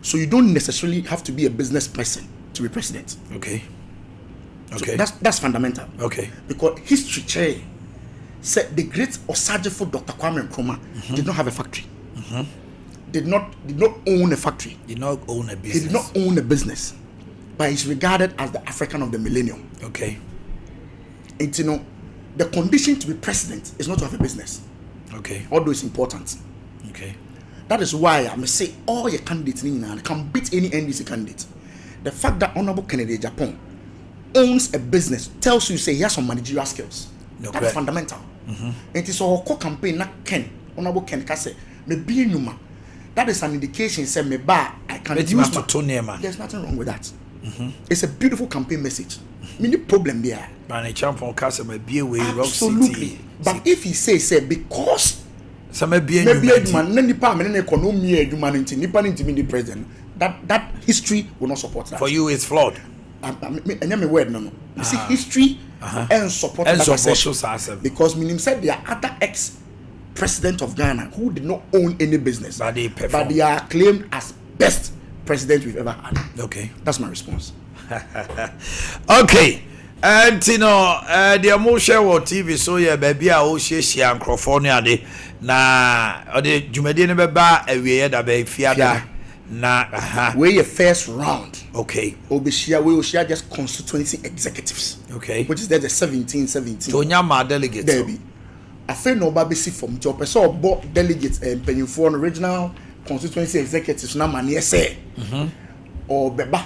[SPEAKER 11] so you don't necessarily have to be a business person to be president.
[SPEAKER 1] Okay.
[SPEAKER 11] So that's fundamental.
[SPEAKER 1] Okay.
[SPEAKER 11] Because history said the great Osajefo Dr. Kwame Nkrumah did not have a factory. Did not own a factory.
[SPEAKER 1] Did not own a business.
[SPEAKER 11] He did not own a business. But he's regarded as the African of the millennium.
[SPEAKER 1] Okay.
[SPEAKER 11] And the condition to be president is not to have a business.
[SPEAKER 1] Okay.
[SPEAKER 11] Although it's important.
[SPEAKER 1] Okay.
[SPEAKER 11] That is why I must say all your candidates can beat any NDC candidate. The fact that Honorable Kennedy Japan owns a business tells you say he has some managerial skills. That's fundamental. It is a campaign na Ken honorable Ken Kase me be nyuma. That is an indication say me ba I can use my, there's nothing wrong with that. It's a beautiful campaign message. Many problem there.
[SPEAKER 1] Man, champion Kase me be away Rock
[SPEAKER 11] City. But if he say because
[SPEAKER 1] some maybe
[SPEAKER 11] man nani pa me na economy eduma nti nipa nti me the president, that history will not support that.
[SPEAKER 1] For you it's flawed.
[SPEAKER 11] And me word no. You see history and support that because meaning said there are other ex-president of Ghana who did not own any business, but they are claimed as best president we've ever had.
[SPEAKER 1] Okay,
[SPEAKER 11] that's my response.
[SPEAKER 1] Okay, and you know, the emotion on TV so yeah, baby, I will share microphone ade na the jumedi ne beba ewie da be fiada. Na
[SPEAKER 11] we your first round.
[SPEAKER 1] Okay.
[SPEAKER 11] We will share just constituency executives.
[SPEAKER 1] Okay.
[SPEAKER 11] Which is there the 17.
[SPEAKER 1] Tonyama delegates.
[SPEAKER 11] There be. I feel no baby see from job. So both delegates and penny for original constituency executives na money say. Or beba.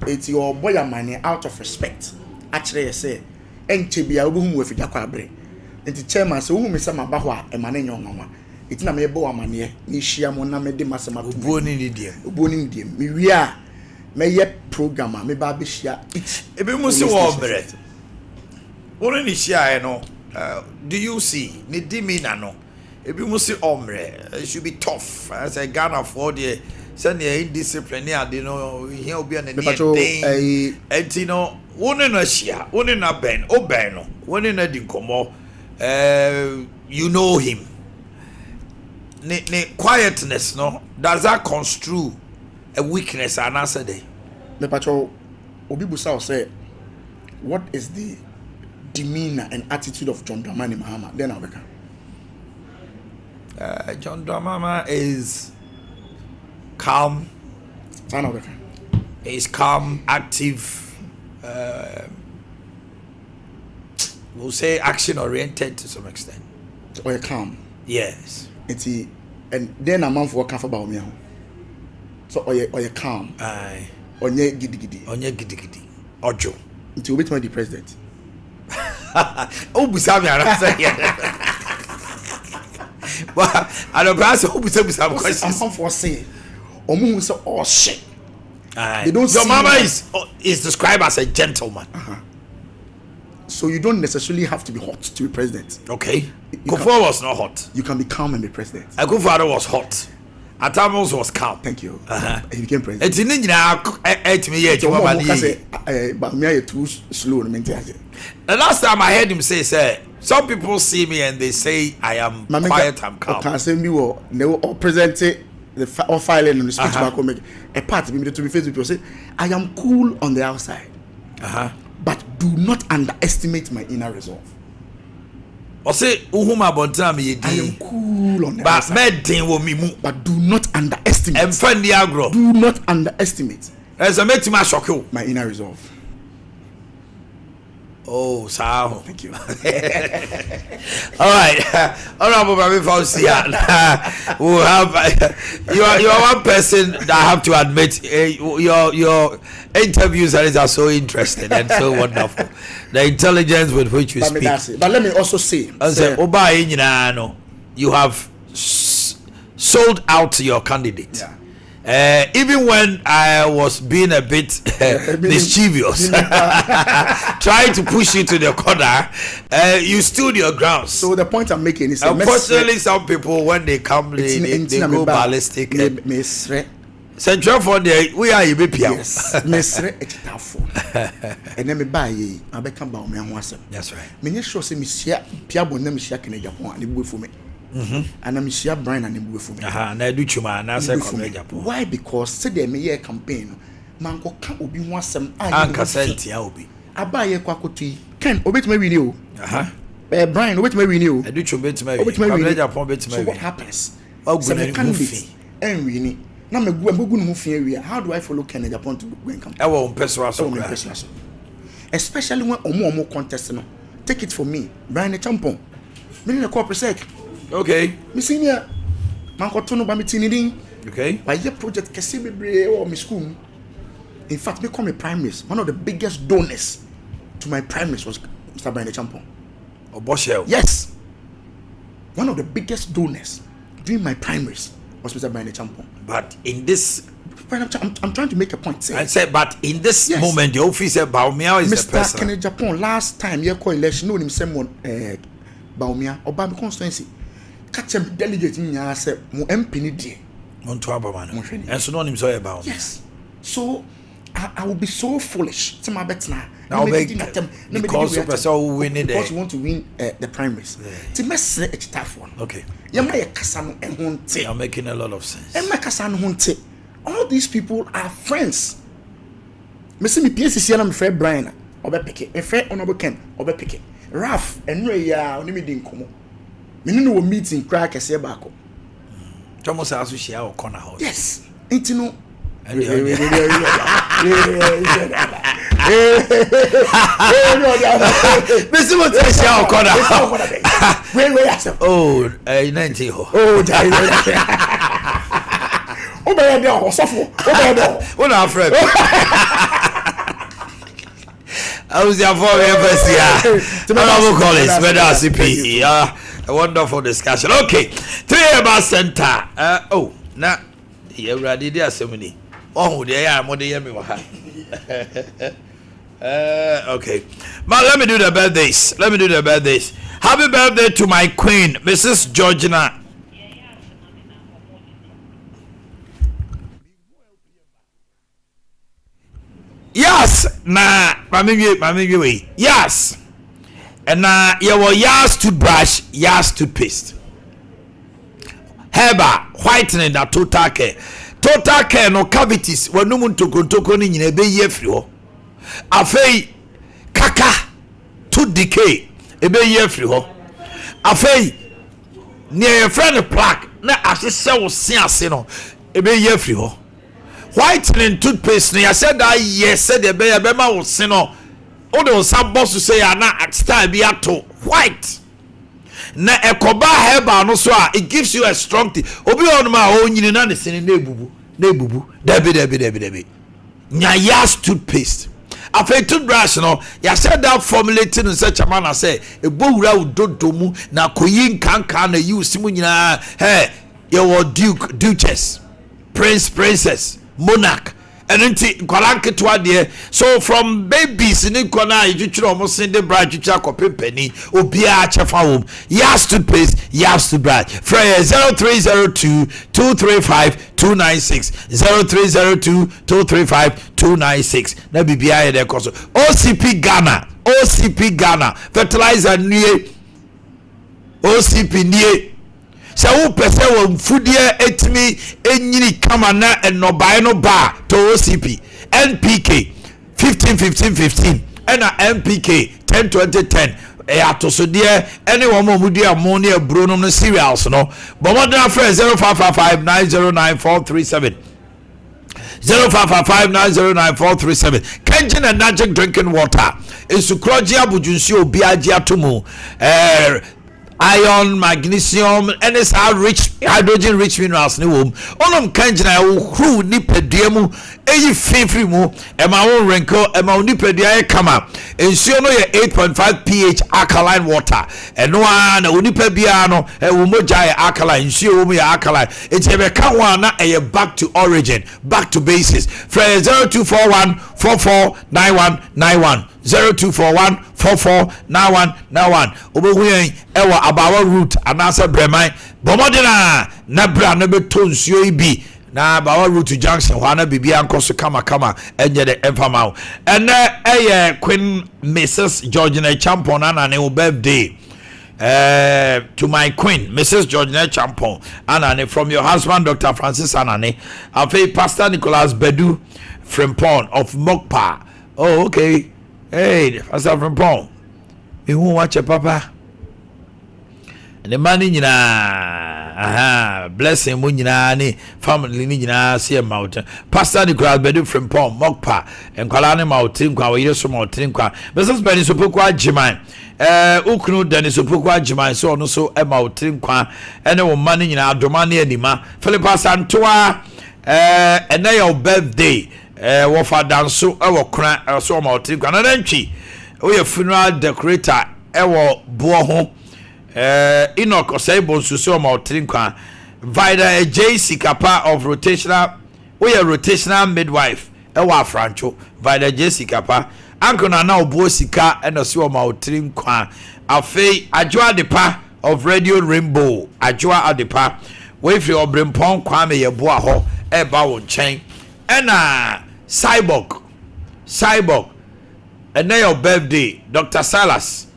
[SPEAKER 11] It's your boy money out of respect. Actually I say NTB whom we fit akwabre. And the chairman so whom is my bahwa e mane nyonwa. It's na me bo amane ni hia mo na me de masema to
[SPEAKER 1] uboni ni diem
[SPEAKER 11] me wi a me ye program me ba be hia
[SPEAKER 1] ebe mu se wo bere woni ni hia no do you see ni dimi na no ebe mu se omre it should be tough as a Ghana for the send the indiscipline ade no hia obi na ni enti no woni na hia woni na ben oben no woni na di komo you know him. Ne quietness no does that construe a weakness and answer day?
[SPEAKER 11] Me pacho obi busa say what is the demeanor and attitude of John Dramani Mahama? Then I'll become
[SPEAKER 1] John Dramani is calm. He's calm, active, we'll say action oriented to some extent.
[SPEAKER 11] Or calm.
[SPEAKER 1] Yes.
[SPEAKER 11] And then a month work about me. So or you calm.
[SPEAKER 1] Aye.
[SPEAKER 11] Onye gidi.
[SPEAKER 1] Ojo.
[SPEAKER 11] Until wait the president.
[SPEAKER 1] Oh, busami arasa. But I don't pass who busami questions.
[SPEAKER 11] I'm for say. Omu say oh shit.
[SPEAKER 1] Aye.
[SPEAKER 11] They don't.
[SPEAKER 1] Your mama is described as a gentleman.
[SPEAKER 11] So you don't necessarily have to be hot to be president.
[SPEAKER 1] Okay. Kufuor was not hot.
[SPEAKER 11] You can be calm and be president.
[SPEAKER 1] Kufuor was hot. Atamos was calm.
[SPEAKER 11] Thank you. He became president.
[SPEAKER 1] It's in
[SPEAKER 11] too slow.
[SPEAKER 1] The last time I heard him say, some people see me and they say I am quiet, I'm calm.
[SPEAKER 11] Can say me or present the filing on the speech back home. A part of me to be faced with say I am cool on the outside. But do not underestimate my inner resolve.
[SPEAKER 1] I
[SPEAKER 11] am cool on the outside. But do not underestimate. Do not underestimate my inner resolve.
[SPEAKER 1] Oh, so
[SPEAKER 11] thank you.
[SPEAKER 1] All right, Honorable Babi Fausia. We'll have you are one person that I have to admit your interviews are so interesting and so wonderful. The intelligence with which you speak.
[SPEAKER 11] But let me also say,
[SPEAKER 1] you have sold out your candidate.
[SPEAKER 11] Yeah.
[SPEAKER 1] Even when I was being a bit mischievous, trying to push you to the corner, you stood your grounds.
[SPEAKER 11] So the point I'm making is,
[SPEAKER 1] unfortunately, some people when they come, they go ballistic. Central for the we are a bit
[SPEAKER 11] yes. Mesre etafo. And then me buy ye. I be come ba me ho asem.
[SPEAKER 1] That's right.
[SPEAKER 11] Me sure say me sia piabo na me sia kene Japan and bu for me. And I'm share Brian and him for me.
[SPEAKER 1] Na do chuma na say come Japan.
[SPEAKER 11] Why? Because say the me year campaign man ko ka obi ho asem
[SPEAKER 1] anka sentia obi.
[SPEAKER 11] Abaye kwa kotu Ken obetuma wi ni o. Brian obetuma wi ni o.
[SPEAKER 1] Na do chuma betuma wi. Come Japan betuma wi.
[SPEAKER 11] So what happens? Say candidate en wi ni. Na me gu no ho fia wi. How do I follow Ken Japan to go and campaign?
[SPEAKER 1] E wo mpeswa so.
[SPEAKER 11] Especially when omo contest no. Take it for me. Brian the champion. Me na ko presec.
[SPEAKER 1] Okay.
[SPEAKER 11] Me senior man ko to no ba me tinidin.
[SPEAKER 1] Okay.
[SPEAKER 11] By your project kese bebre or me school. In fact, become a primaries. One of the biggest donors to my primaries was Mr. Brian the champion.
[SPEAKER 1] Oboshel.
[SPEAKER 11] Yes. One of the biggest donors during my primaries was Mr. Brian Champon.
[SPEAKER 1] But in this,
[SPEAKER 11] I'm trying to make a point.
[SPEAKER 1] I said, but in this moment, the officer Baumia is
[SPEAKER 11] Mr.
[SPEAKER 1] the person.
[SPEAKER 11] Kennedy Japan, last time you call election, know him someone Baumia or Bambi constituency. Catch him delegate in your say, mo MP.
[SPEAKER 1] Montuabaman. And so no him so about.
[SPEAKER 11] Yes. So I will be so foolish to my bet now.
[SPEAKER 1] Because you win it.
[SPEAKER 11] Because you want to win the primaries. To mess a tough one.
[SPEAKER 1] Okay.
[SPEAKER 11] You're
[SPEAKER 1] making a lot of sense.
[SPEAKER 11] All these people are friends. Me see me PCC and I'm friend Brian. Obe pick a friend honorable Ken. Obe pick Raf and Ray ya only me didn't come. Me no meeting crack a say back.
[SPEAKER 1] Thomas also share our corner house.
[SPEAKER 11] Yes. Ain't you know.
[SPEAKER 1] Missy what I share our corner. Oh, 90. Oh,
[SPEAKER 11] Obey the suffer.
[SPEAKER 1] What our friend? I was there for honorable college, CP. A wonderful discussion. Okay, 3 about center. Oh, now you ready there, Semini? Oh, there I am. What do you mean? Okay, but let me do the birthdays. Happy birthday to my queen, Mrs. Georgina. Yes, mami, yes. And you were Yas toothbrush, Yas toothpaste. Herba, whitening that total care. Total care no cavities, when no one to contoko in a bay ye frio. Afei, kaka, tooth decay, a bay ye frio. Afei, near a friend of plaque, na asese sino, a bay ye frio. Whitening toothpaste, I said that yes, said the bay, a bema was sino. Odo some boss to say na at time be ato white na ekoba herba no so it gives you a strong tea obi on ma o nyini na ne sene na ebubu debi nya Yas toothpaste after toothbrush no ya said that formulating in such a manner say e bowura udodo mu na koyi nkanka na use mu nyina your duchess princess monarch and so from babies in Kona, you almost send the bride to check up penny or be a chef home. Yas toothpaste, Yas to bride. Freya 0302-235-296 0302-235-296. That be behind their cost. OCP Ghana, fertilizer near OCP near. So who pese wo mfudie etimi enyini kama na enobae no ba to OCP NPK 15 and NPK 10 atosodie any one more mudi ammonia bronom no cereals no but what na friend 0555909437 0555909437 Kenjin and magic drinking water isukroji abujunsi obi agi atomu iron, magnesium, and it's rich hydrogen rich minerals ni wom. Onum kanjina who ni pediemu eyi fefri mu e ma won renko e ma oni pedia kama. Ensure no ye 8.5 pH alkaline water. Eno na oni pebia no e wo moja ye alkaline, ensure wo ye alkaline. E je be ka ho na e back to origin, back to basis. From 0241 449191 0241 449191 obohuyen ewa abawa root anasa bremai bomodena na bra no beto nsuo ibi na abawa root junction hwana bibia nkoso kama enye de emfama ene eye Queen Mrs. Georgina Champon anane birthday to my queen Mrs. Georgina Champon anane from your husband Dr. Francis Anane afei Pastor Nicholas Bedu Frimpon of Mokpa. Oh okay. Hey, Pastor Frimpon, you won't watch a papa. And the money, blessing, Munina, family, Nina, see a mountain. Pastor Nicholas Bedu Frimpon, Mokpa, and Kalani Mountain, Kawaii, Mountain, Mrs. Benny Supukwa Jiman, Uknu, Dennis Supukwa Jiman, so no so a mountain, and no money in our domani anima, Philippa Santua, and now your birthday. Wofa danso e wo kra so ma otin kwa na nchi o ye funeral decorator ewo bo ho Enoch Oseibo nsuso ma otrinkwa Vida JC Kappa of rotational we a rotational midwife ewo afrancho Vida JC Kappa Uncle na obo sika enosi ma otrinkwa afei Ajwa Adepa of Radio Rainbow Ajwa Adepa we fi obrempon kwa me yebo ho eba wo nchen ena cyborg and now your birthday Dr. Salas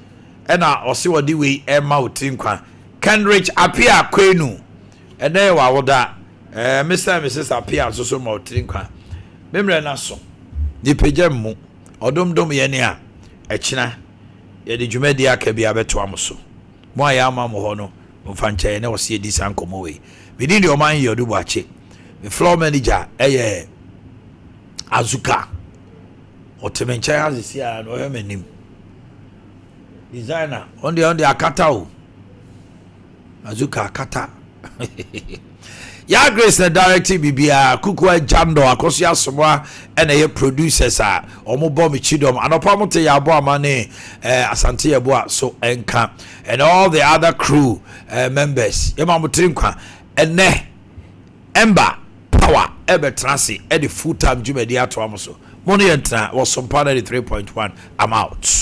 [SPEAKER 1] ena osi wodi we ema otrinkwa Kenrich Apia Kwenu and now wa woda Mr. and Mrs. Apia so ma otrinkwa memre na so di pejam mu odomdom ye ne a echina ye di dwumadi aka bia beto amoso mo aya ama mo ho no mfa nche ne osi edi san komo we bidin di Omanhene Yaw Boakye the floor manager Azuka otemenche azisi a no hemenim designer on the akata o Azuka akata ya Grace the director bibia Kukua Jando akoso asomwa ena ye producers a omobo michidom anopa mote ya abo amane asante yebo so enka and all the other crew members yema motrinkwa ene ember power ebe transi edi full time jumedi ato amoso money entra was Sompa 3.1 I'm out.